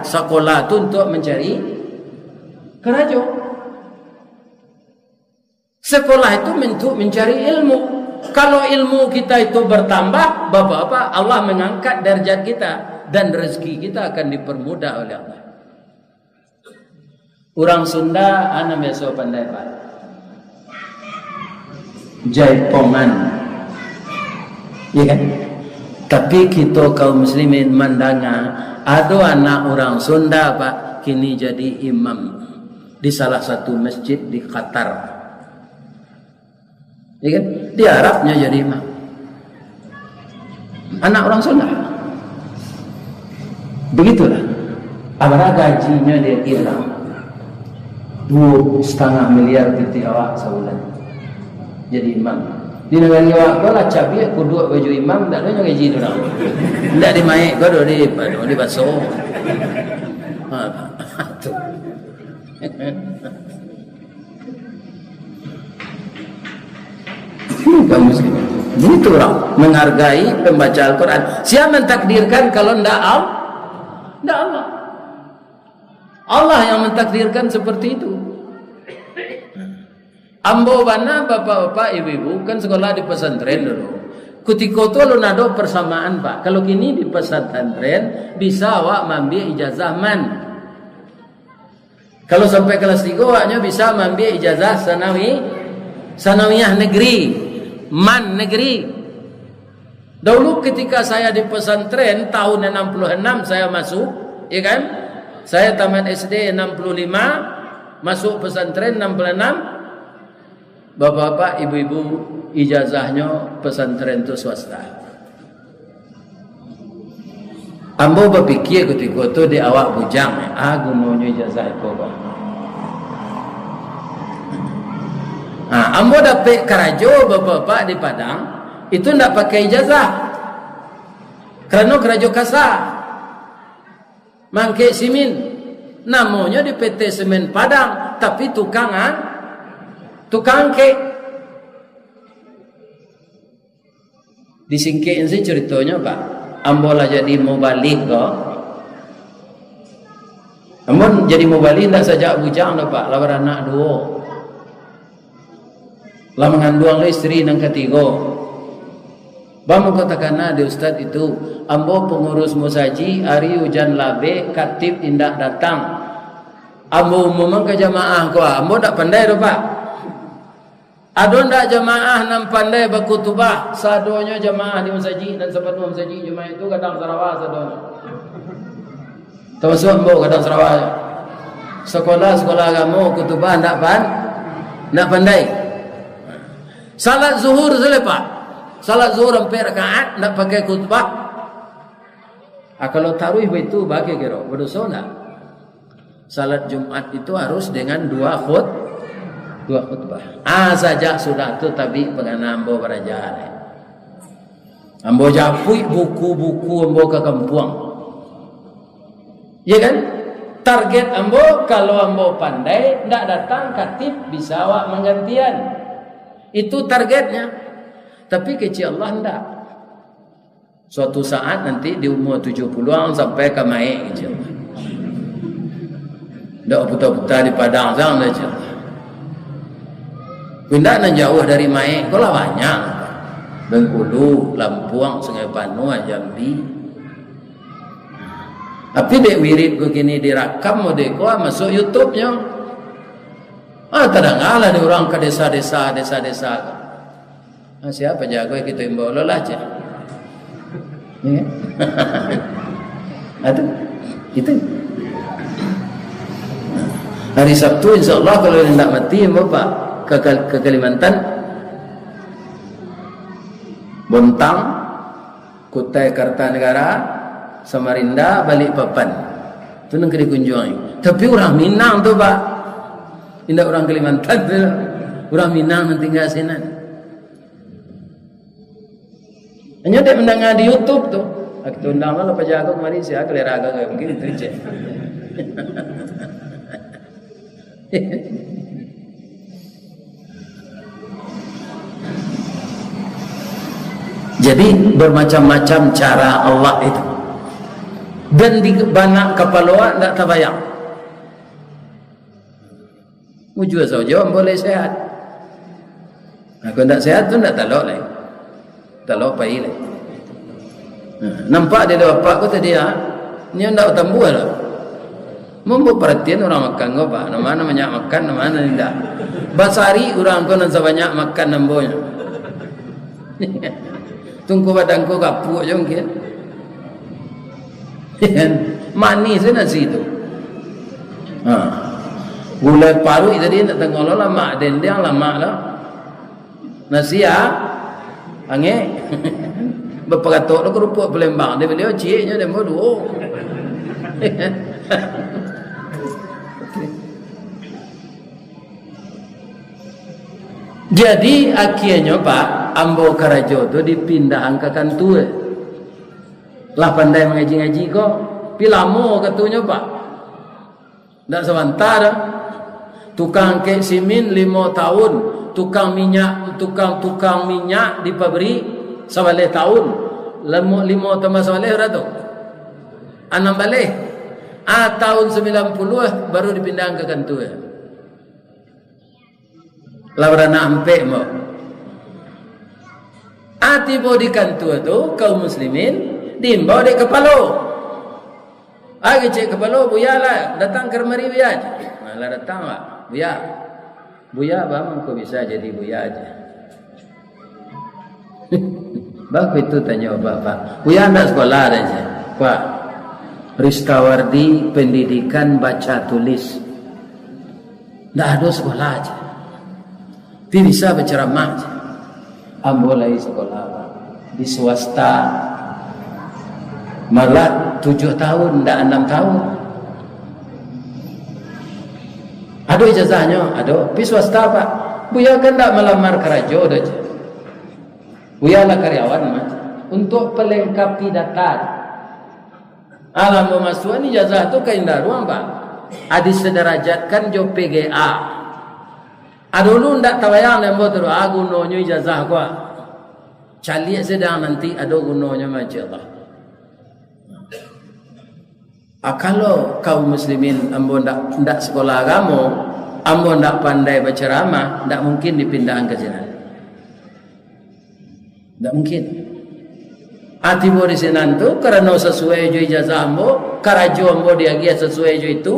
sekolah itu untuk mencari kerajo. Sekolah itu untuk mencari ilmu. Kalau ilmu kita itu bertambah, bapak-bapak, Allah mengangkat derajat kita dan rezeki kita akan dipermudah oleh Allah. Orang Sunda ana biasa pandai Pak. Jaipongan. Ya kan? Tapi kita kaum muslimin mandanga ada anak orang Sunda Pak kini jadi imam di salah satu masjid di Qatar. Ya kan? Di Arabnya jadi imam. Anak orang Sunda. Begitulah. Apakah gajinya dia hilang? 2,5 miliar piti awak sebulan. Jadi imam. Di negara awak lah cabi aku dua baju imam tak ada gaji orang. Tak di mai kau di baso. Tu. Kamu muslim. Begitu orang menghargai pembaca Al-Quran. Siapa mentakdirkan kalau tidak Allah. Allah yang mentakdirkan seperti itu. Ambo bana bapak-bapak ibu-ibu kan sekolah di pesantren dulu. Ketika itu lu nado persamaan Pak. Kalau kini di pesantren bisa awak ambil ijazah man. Kalau sampai kelas 3 awaknya bisa ambil ijazah sanawiyah negeri, man negeri. Dahulu ketika saya di pesantren tahun 66 saya masuk, ya kan? Saya tamat SD 65, masuk pesantren 66. Bapak-bapak, ibu-ibu, ijazahnya pesantren itu swasta. Ambo berpikir ketika itu di awak bujang, gunanya ijazah itu Pak. Ambo dapat kerajo bapak-bapak di Padang, itu tidak pakai ijazah. Kerana kerajo kasar. Mangke simin. Namanya di PT Semen Padang, tapi tukang kek. Disingkirkan sih ceritanya Pak. Ambo lah jadi mau balik kok. Ambo jadi mau balik tidak saja bujang dah Pak. Lawan anak 2. Lah mengandung istri yang ketiga. Bang katakan di ustaz itu, ambo pengurus musaji hari hujan labe katib indah datang. Ambo umumkan ke jamaah ko, ambo tak pandai dah Pak. Ada ndak jamaah nam pandai berkutubah? Sadonya jamaah di musaji dan sempat musaji jemaah itu kadang Sarawak sadonya. Termasuk ambo kadang Sarawak. Sekolah agama kutubah ndak pandai. Salat zuhur selepas. Salat zuhur 4 rakaat nak pakai khutbah. Kalau tarawih itu bagi kira berdosa enggak? Salat Jumat itu harus dengan 2 khutbah. Saja sudah tu tapi pengen ambo berjalan. Ambo japui buku-buku ambo ke kampung. Ya kan? Target ambo kalau ambo pandai ndak datang katib bisa awak menggantian. Itu targetnya. Tapi kecil Allah enggak. Suatu saat nanti di umur 70-an sampai ke Maik kecil. Enggak putar-putar di Padang sana kecil. Pindah dan jauh dari Maik, kalau banyak. Bengkulu, Lampuang, Sungai Panu, Jambi. Tapi dek wirid begini direkam mau deko masuk YouTube-nya. Terdengarlah di orang ke desa-desa. Siapa jago kita imbau lelah aja. Ya. Itu. Hari Sabtu insyaAllah kalau tidak mati Bapak ke Kalimantan, Bontang, Kutai Kartanegara, Samarinda, Balikpapan. Itu nak dikunjungi. Tapi orang Minang tu Pak. Tidak orang Kalimantan tu. Orang Minang nanti tinggal sini. Hanya dia mendengar di YouTube tu. Aku undang lah Pak Jago kemari saya keleraga kayak mungkin itu je. Jadi bermacam-macam cara Allah itu. Dan di banak kepala tak terbayang. Mujur saja boleh sehat. Kalau tak sehat tu tak talok lagi. Talok pai lagi. Nampak dia bapak ko tadi ni ndak tambuh lah. Membuat perhatian orang makan ko Pak. Mana banyak makan, mana tidak. Basari orang ko nan sebanyak makan nambonya. Tunggu badan ko kapuk je mungkin. Manis nasi itu. Gulai paru tadi nak tengok lama dendeng lama lah. Nasi angin. Berperatok lo kerupuk Palembang dia beliau ciknya dia mau 2. Jadi akhirnya Pak ambo karajo tu dipindah angkakan tua. Lah pandai mengaji-ngaji kok. Pilamo katanya Pak. Tak sebentar dah. Tukang kek simin 5 tahun. Tukang minyak di pabrik Sabaleh tahun 5 tambah sabaleh berapa tu? 6 baleh. Tahun 90 baru dipindah ke kantor. lawan ampe mo. Ati bodi kantu tu kaum muslimin dimbau de kepalo. Agi cek kepalo buya lah datang ke mari buya. Lah datang lah buya. Buya bang kau bisa jadi buya aja. Bang itu tanya bapak. Buya nak sekolah aja. Pak. Ristawardi pendidikan baca tulis. Ndak ada sekolah aja. Dia bisa berceramah aja. Ambolai sekolah di swasta malah 7 tahun, ndak 6 tahun. Ada ijazahnya, ada. Di swasta pak. Buya kan ndak melamar kerja aja. Buya lah karyawan aja. Untuk pelengkapi data. Alam memasukan ijazah tu kain daruang pak. Adi sederajatkan jo PGA. Adulu ndak tawayang lembo terus aku nonyo ijazah gua. Cali sedang nanti ada gunanya majalah. Kalau kaum muslimin ambo ndak sekolah agama, ambo ndak pandai berceramah, ndak mungkin dipindahkan ke sana. Ndak mungkin. Ati bo di senan tu karena sesuai jo ijazah ambo, karajo ambo dia gia sesuai jo itu.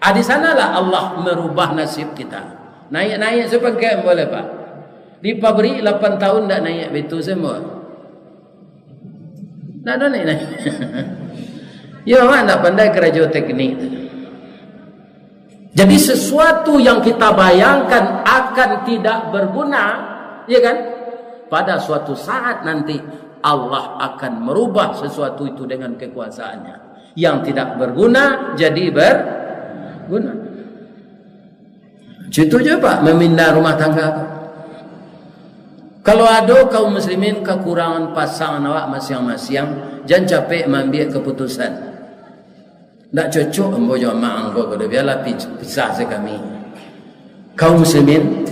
Di sanalah Allah merubah nasib kita. Naik sebagai boleh pak. Di pabrik 8 tahun tak naik betul semua. Tak ada naik. Ya mak tak pandai kerja teknik. Jadi sesuatu yang kita bayangkan akan tidak berguna, ya kan? Pada suatu saat nanti Allah akan merubah sesuatu itu dengan kekuasaannya. Yang tidak berguna jadi berguna. Itu je pak memindah rumah tangga. Kalau ada kaum muslimin kekurangan pasangan awak masing-masing, jangan capek mengambil keputusan. Tak cocok ambo jamaah anggo kalau biarlah pisah sekami. Kaum muslimin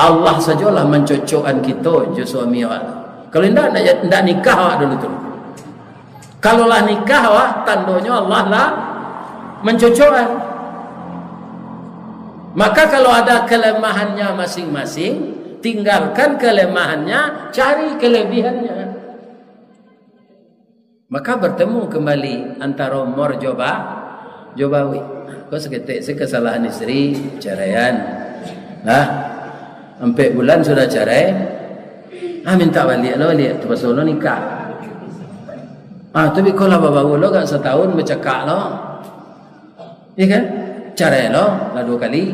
Allah sajalah mencocokkan kita je suami awak. Kalau tidak nikah awak dulu tu. Kalau lah nikah awak tandanya Allah lah mencocokkan. Maka kalau ada kelemahannya masing-masing, tinggalkan kelemahannya, cari kelebihannya. Maka bertemu kembali antara umur jobawi. Kau seketik kesalahan istri, ceraian. Sampai bulan sudah cerai. Minta balik tu pasal lo nikah. Tapi kalau bawa lo kan setahun bercakap lo. Ya kan? Cerai lo lah 2 kali.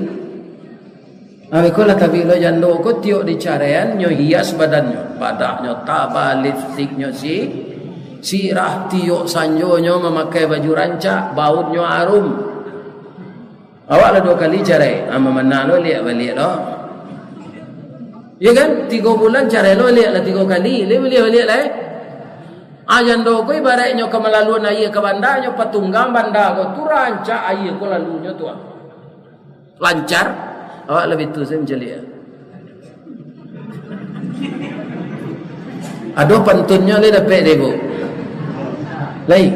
Kalau tapi lo jando ko tiok di caraian nyo hias badannya, badaknya taba, lipstiknya sirah tiok sanjonya memakai baju rancak, bautnya harum. Awak lah 2 kali cerai, mana lo lihat balik lo. Ya kan? 3 bulan cerai lo lihat lah 3 kali, lihat balik lah. Jando ko ibaratnya kemelaluan ayah ke bandanya patunggang bandar ko tu rancak ayah ko lalunya tu. Lancar. Awak lebih tu saya menjeli. Ada pantunnya le dapat debo. Lai.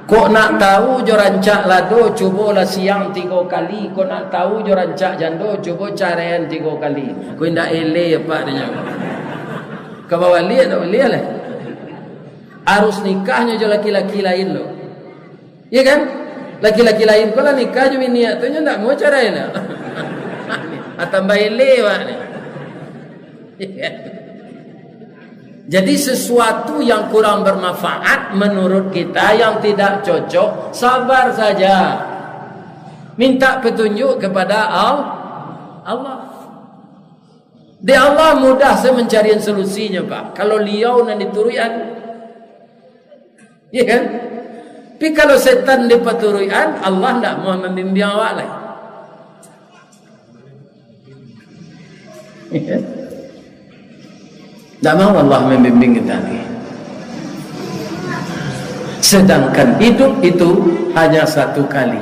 Kok nak tahu jo rancak lado cubalah siang 3 kali, kok nak tahu jo rancak jando cuba caraian 3 kali. Ko ndak ele apa dia. Ka bawa lihat lah. Harus nikahnya jo laki-laki lain lo. Ya kan? Laki-laki lain kalau nikah jo niat tu ndak mau caraian. Tambah lewat ni. Jadi sesuatu yang kurang bermanfaat menurut kita yang tidak cocok, sabar saja. Minta petunjuk kepada Allah. Di Allah mudah saya mencari solusinya pak. Kalau liau nan dituruian, ya kan? Tapi kalau setan dipaturuian, Allah tidak mau membimbing awak lagi. Tak mau Allah membimbing kita lagi. Sedangkan hidup itu hanya 1 kali.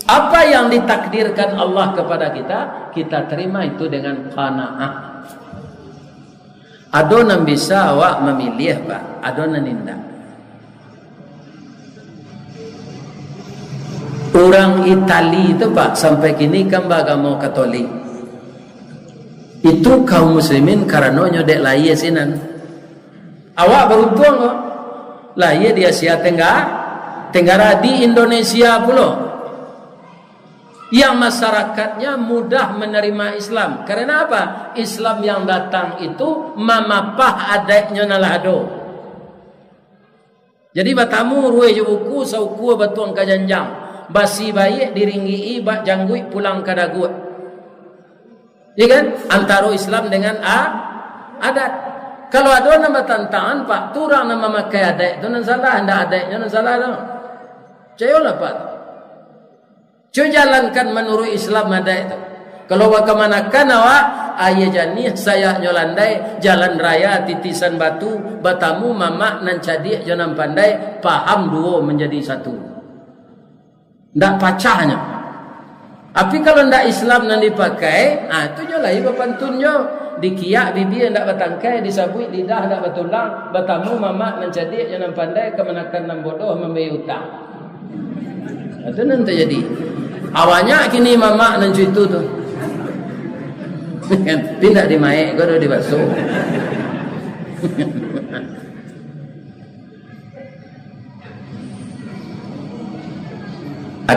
Apa yang ditakdirkan Allah kepada kita, kita terima itu dengan qanaah. Adonan bisa awak memilih pak, adonan indah. Itali itu Pak, sampai kini kan beragama Katolik. Itu kaum muslimin karena nyodek lahir sinan. Awak beruntung kok. Lahir di Asia Tenggara di Indonesia pula. Yang masyarakatnya mudah menerima Islam. Karena apa? Islam yang datang itu mamapah adeknya nalado. Jadi batamu ruwe je buku sauku batuang kajanjang. Basi baik diringgi bak janggui pulang kadagut. Ya kan? Antara Islam dengan adat. Kalau ada nama tantangan Pak, turang nama makai adat itu nan salah, ndak adatnya nan salah tu. Cayolah Pak. Cuy jalankan menurut Islam adat itu. Kalau bagaimanakan awak ayah jani saya nyolandai jalan raya titisan batu batamu mamak nan cadik jangan pandai paham dua menjadi satu. Ndak pacahnya. Tapi kalau ndak Islam nan dipakai, itu jolah ibu pantunnya dikiak bibi ndak batangkai disabui lidah ndak batulang batamu mamak nan cadik jangan pandai kemenakan nan bodoh memberi utang. Itu nan terjadi. Awalnya kini mamak nan cuitu tu. Pindah di maik kau dah dibasuh.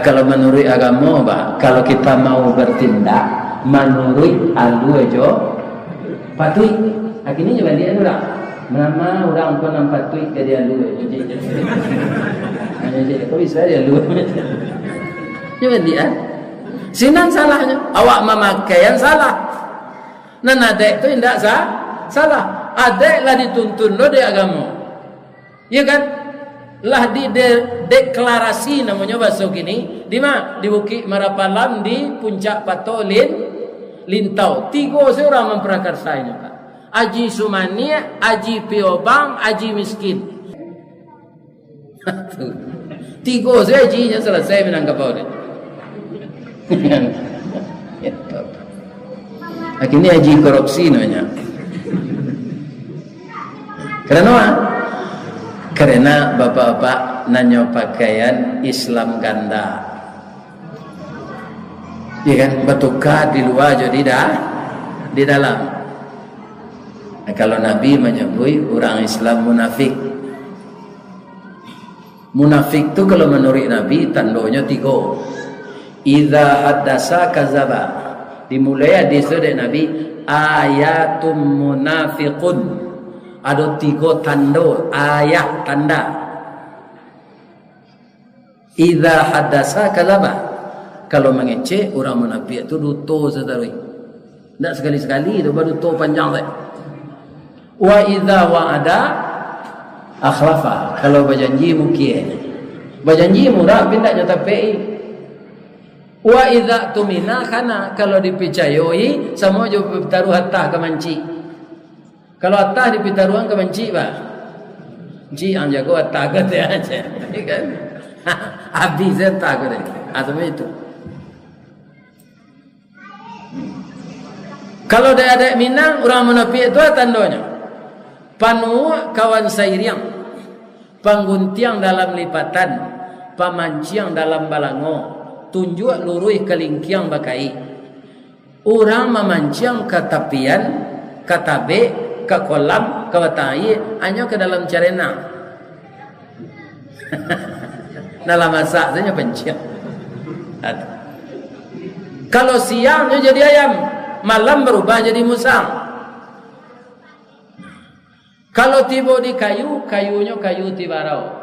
Kalau menurut agama Pak, kalau kita mau bertindak menurut alu aja patut. Akhirnya juga dia tu lah. Nama orang pun nampak patut ke dia alu aja. Kau bisa dia alu. Juga dia. Sinan salahnya. Awak memakai yang salah. Nan adek tu tidak salah. Adek lah dituntun lo di agama. Ya kan? Lah di deklarasi namanya bahasa kini. Di mana? Di Bukit Marapalam di Puncak Patok Lintau. 3 orang memprakarsainya Pak. Aji Sumani, Aji Piobang, Aji Miskin. 3 saya ajinya selesai menangkap orang. Akhirnya haji korupsi namanya. Karena bapak-bapak nanya pakaian Islam ganda. Ya kan, bertukar di luar jadi di dalam. Nah, kalau Nabi menyebut orang Islam munafik. Munafik tu kalau menurut Nabi tandanya 3. Idza haddasa kadzaba. Dimulai hadis dari Nabi ayatum munafiqun. Ada 3 tanda, ayat tanda. Idza haddasa kadzaba. Kalau mengecek orang munafik itu duto setarui. Tak sekali-sekali tu baru duto panjang tak. Wa idza wa'ada akhlafa. Kalau berjanji mungkin. Berjanji murah pindah nyata PI. Wa idza tumina kana kalau dipercayai sama jo taruh hatta ke manci. Kalau hatta dipitaruan ke manci Pak. Ji ang jago hatta ke dia aja. Kan? Habis hatta ke dia. Atau itu. Kalau dia ada Minang orang munafik itu tandanya. Panu kawan sairiang. Pangguntiang dalam lipatan, pamanciang dalam balango. Tunjuk lurui kelingkiang bakai. Orang memancing ke tapian, ke tabe, ke kolam, ke watai, hanya ke dalam carena. Dalam masak saja pencing. Kalau siangnya jadi ayam, malam berubah jadi musang. Kalau tiba di kayu, kayunya kayu tibarau.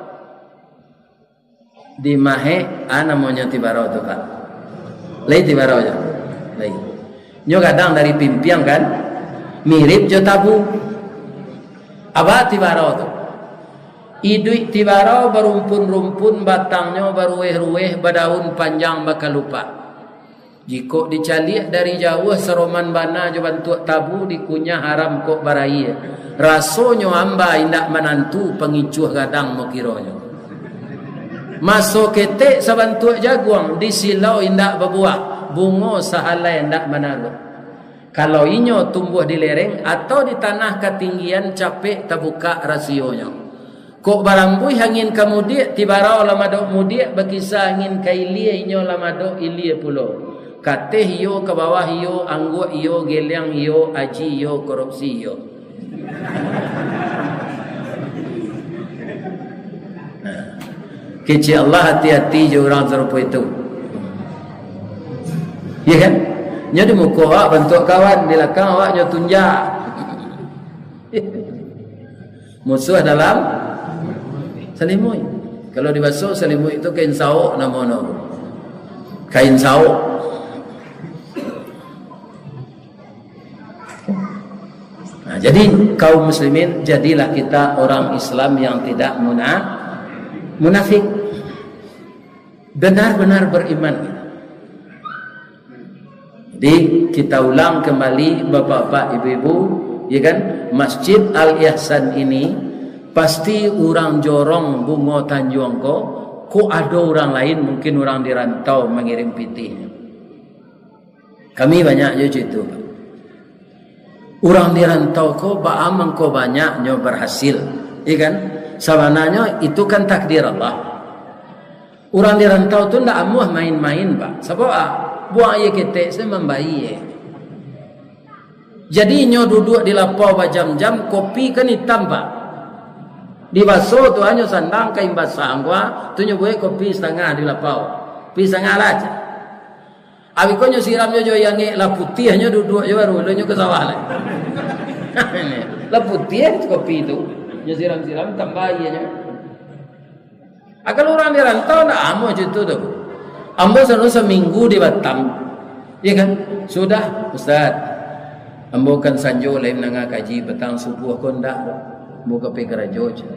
Di mahe namanya tibarau tu Pak. Lai tibarau je. Lai. Nyo kadang dari pimpiang kan mirip jo tabu. Apa tibarau tu? Idui tibarau berumpun-rumpun batangnya berueh-rueh berdaun panjang bakal lupa. Jika dicaliak dari jauh seroman bana jo bantu tabu dikunyah haram kok barai. Rasonyo hamba indak menantu pengicuh gadang mokironyo. Masuk ketek sabantuk jaguang di silau indak berbuah bunga sahalai indak menaruh. Kalau inyo tumbuh di lereng atau di tanah ketinggian capek terbuka rasionya. Kok barambui hangin kamudik tibarau lamadok mudik berkisah hangin kailie inyo lamadok ilie pulo. Kate hiyo ke bawah hiyo, angguk hiyo, geliang hiyo, aji hiyo, korupsi hiyo. Kecil Allah hati-hati je orang serupa itu. Ya kan? Nya di muka awak bentuk kawan, di belakang awak nya tunjak. Musuh dalam selimut. Kalau dibasuh selimut itu kain sauk nama. Kain sauk. Nah, jadi kaum muslimin, jadilah kita orang Islam yang tidak munafik. Benar-benar beriman. Jadi kita ulang kembali bapak-bapak, ibu-ibu, ya kan? Masjid Al-Ihsan ini pasti orang jorong bungo Tanjung ko ada orang lain, mungkin orang di rantau mengirim pitih. Kami banyak je itu. Orang di rantau ko baamang ko banyaknya berhasil, ya kan? Sebenarnya itu kan takdir Allah. Orang di rantau tu ndak amuh main-main, Pak. Sebab buang air ketek saya membayi. Jadi nyo duduk di lapau berjam-jam, kopi kan hitam, Pak. Di basuh tu hanya sandang kain basah gua, tu nyo buat kopi setengah di lapau. Kopi setengah lah. Abi ko nyo siram nyo yang la putih hanya duduk je baru nyo ke sawah lah. La putih kopi tu. Nyo siram-siram tambah ianya. Kalau orang di rantau nak amo je tu tu. Ambo selalu seminggu di Batam. Ya kan? Sudah, Ustaz. Ambo kan sanjo lain nanga kaji petang subuh kon dak. Ambo ke Pegarajo je.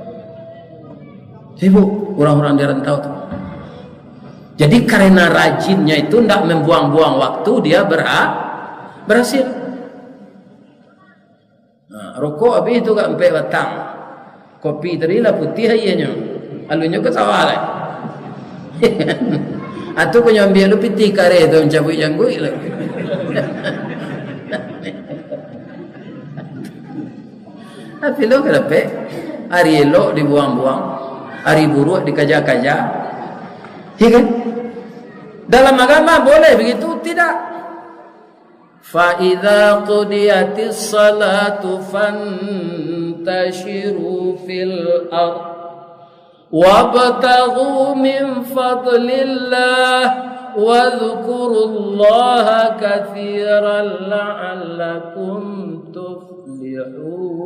Sibuk orang-orang di rantau tu. Jadi karena rajinnya itu ndak membuang-buang waktu, dia berhasil. Nah, rokok habis itu gak sampai batang. Kopi tadi lah putih ianya. Alunya ke sawah lah. Atau kau nyambil lu piti kare tu mencabut janggui lah. Tapi lo kenapa? Hari elok dibuang-buang, hari buruk dikaja-kaja. Ya kan? Dalam agama boleh begitu? Tidak. Fa idza qudiyatis salatu fantashiru fil ardh wabtaghu min fadlillah wadhkuru Allah katsiran la'allakum tuflihun.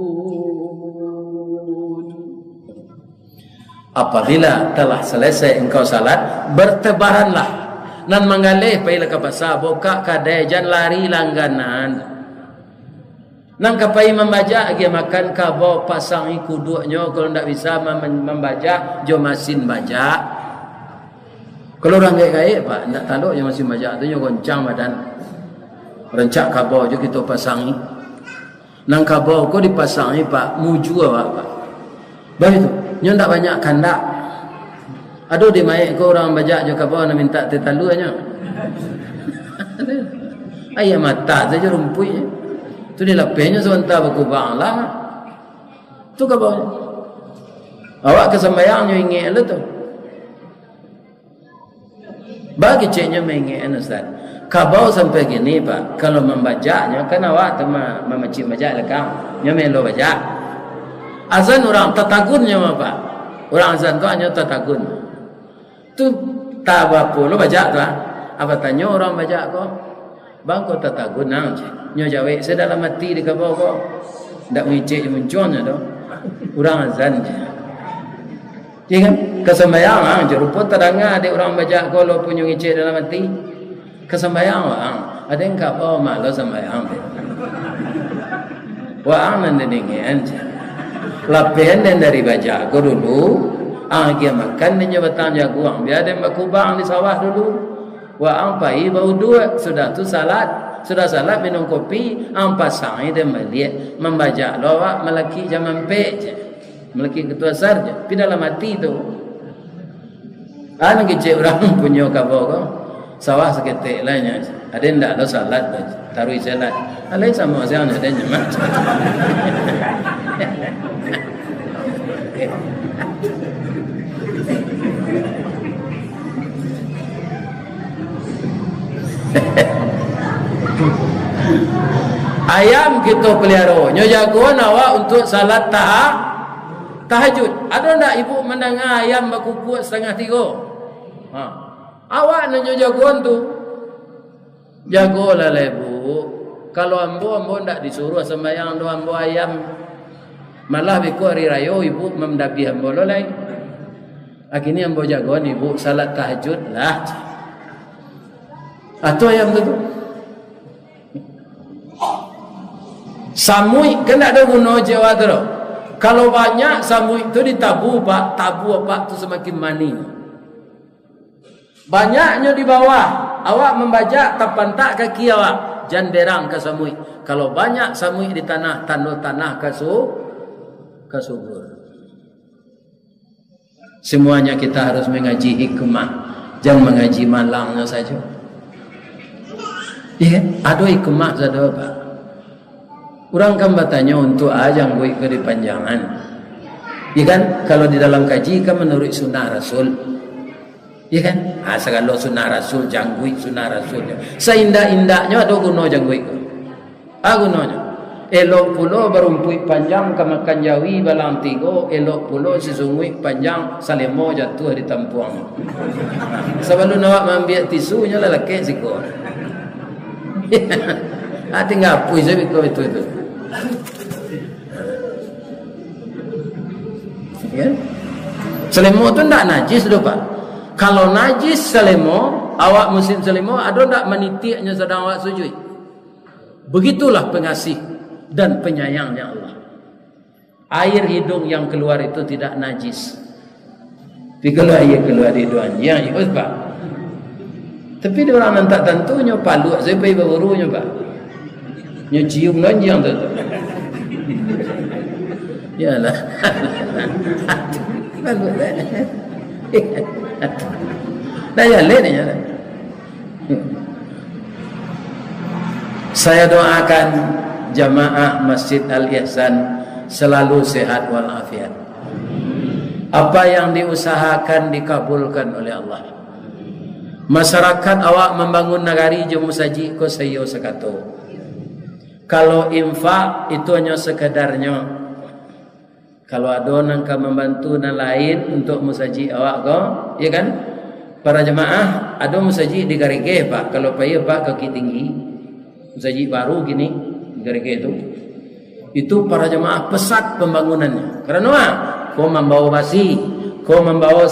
Apabila telah selesai engkau salat, bertebaranlah nan mengalih pailah ke pasar, buka kedai, jangan lari langganan. Nang kapai membaca agi makan kabo pasangi kuduknya, kalau ndak bisa membaca jo masin baca. Kalau orang gaya Pak ndak taluk jo masin baca tu jo goncang badan. Rencak kabo jo kita pasangi. Nang kabo ko dipasangi Pak muju Pak. Begitu. Nyo ndak banyak kandak. Aduh di mai ko orang baca jo kabo nak minta tetalunya. Ayah mata saja rumpui. Tu dia lapenya sebentar berkubang lah. Tu ke bawah. Awak ke sembahyangnya ingat lah tu. Bagi ceknya mengingat Ustaz. Kabau sampai gini Pak. Kalau membacanya kan awak tu memacik baca lekang. Nya melo baca. Azan orang tatagunnya Pak. Orang azan tu hanya tatagun. Tu tak apa lo baca tu lah. Apa tanya orang baca kau? Bang kau tatagun nang je. Nyo jawab saya dalam hati di kabau kau. Ndak mengicik munculnya tu. Orang azan je. Ya kan? Kesembayang je rupa terdengar ada orang baca kau lo punya ngicik dalam hati. Kesembayang ada yang kabau malu sembayang. Wah nan dengen je. Lapen dan dari baca kau dulu. Dia makan dia batang jaguang. Biar dia berkubang di sawah dulu. Wah pai bau dua sudah tu salat. Sudah salat minum kopi, pasang dia melihat membaca doa melaki zaman je. Melaki ketua sar je. Pi dalam hati tu. Ana kecik orang punya kabau kau. Sawah seketik lainnya. Ada ndak ada salat taruh salat. Alai sama saya ada nyemat. Ayam kita pelihara, nyo jagoan awak untuk salat tahajud. Ada ndak ibu mendengar ayam berkukuk 2:30? Awak nyo jagoan tu. Jagolah lah ibu. Kalau ambo ndak disuruh sembahyang do ambo ayam. Malah beku hari raya ibu memdapi ambo lolai. Akhirnya ambo jagoan ibu salat tahajud lah. Atau ayam tu. Samui kena ada guna Jawa tu. Kalau banyak samui itu ditabu pak, tabu apa tu semakin mani. Banyaknya di bawah, awak membaca tapantak kaki awak, jangan berang ke samui. Kalau banyak samui di tanah, tanah ke subur. Semuanya kita harus mengaji hikmah, jangan mengaji malangnya saja. Ya, ada hikmah saja pak. Orang kan bertanya untuk ajang gue ke dipanjangan. Ya kan? Kalau di dalam kaji kan menurut sunnah Rasul. Ya kan? Segala sunnah Rasul, janggui sunnah Rasul. Seindah-indahnya ada guna janggui. Gunanya. Elok pulo berumpui panjang ke makan jawi balang tigo. Elok pulo sisungui panjang salemo jatuh di tampuang. Sebelum awak mengambil tisunya lah laki siko. Tinggal pui saya itu. Ya. Selemo tu tak najis tu pak. Kalau najis selemo, awak musim selemo ada tak menitiknya sedang awak sujud. Begitulah pengasih dan penyayangnya Allah. Air hidung yang keluar itu tidak najis. Tapi kalau air keluar di hidung yang ikut pak. Tapi dia orang tak tentunya palu saya pergi berurunya pak. Nya cium lonjang tu. Yalah. Bagus dah. Dah jalan ni jalan. Saya doakan jamaah Masjid Al-Ihsan selalu sehat walafiat. Apa yang diusahakan dikabulkan oleh Allah. Masyarakat awak membangun nagari jemu saji ko sayo sakato. Kalau infak itu hanya sekedarnya. Kalau ada nangka membantu dan lain untuk musaji awak ko, ya kan? Para jemaah ada musaji di garige pak. Kalau payah pak kaki tinggi, musaji baru gini di garige itu para jemaah pesat pembangunannya. Karena kau membawa basi, kau membawa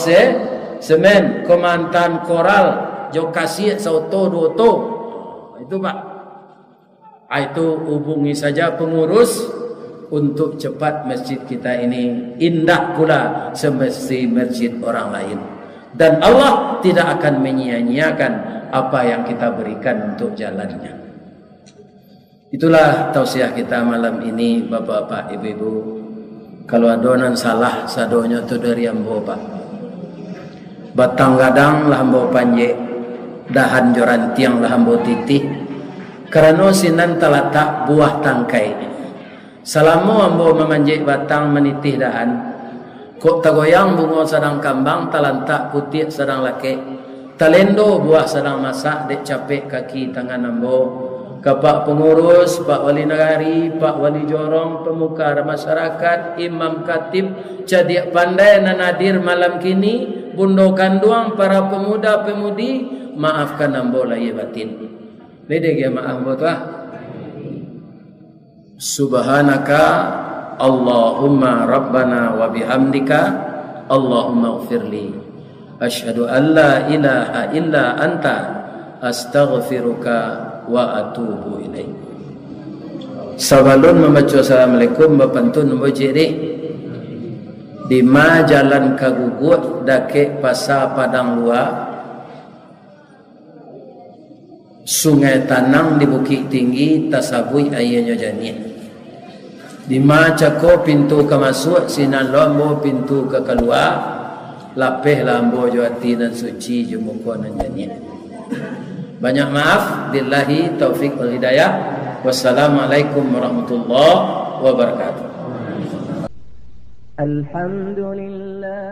semen, kau mantan koral, jauh kasih sauto duoto, itu pak. Itu hubungi saja pengurus untuk cepat masjid kita ini indah pula semesti masjid orang lain. Dan Allah tidak akan menyia-nyiakan apa yang kita berikan untuk jalannya. Itulah tausiah kita malam ini bapak-bapak, ibu-ibu. Kalau adonan salah sadonya tu dari ambo pak. Batang gadang lah ambo panje, dahan joran tiang lah ambo titih. Karena sinan talatak buah tangkai. Selama ambo memanjik batang menitih dahan, kok tagoyang bunga sedang kambang, talantak putih sedang laki, talendo buah sedang masak, dek capek kaki tangan ambo. Kapak pengurus, Pak Wali Negari, Pak Wali Jorong, pemuka masyarakat, Imam Khatib, jadi pandai dan hadir malam kini, bundo kanduang para pemuda-pemudi, maafkan ambo lahir batin. Beda ke maaf ambo tuah. Subhanaka Allahumma Rabbana wa bihamdika Allahumma ghfirli. Asyhadu an la ilaha illa anta astaghfiruka wa atubu ilaik. Sebelum membaca assalamualaikum bapantun membaca di ma jalan kagugut dake pasar Padang Luar, Sungai Tanang di Bukit Tinggi tasabui ayahnya jani. Di ma cako pintu ke masuk sinan lombo pintu ke keluar lapeh lambo jawati dan suci jumuko dan jani. Banyak maaf, billahi taufik wal hidayah. Wassalamualaikum warahmatullahi wabarakatuh. Alhamdulillah.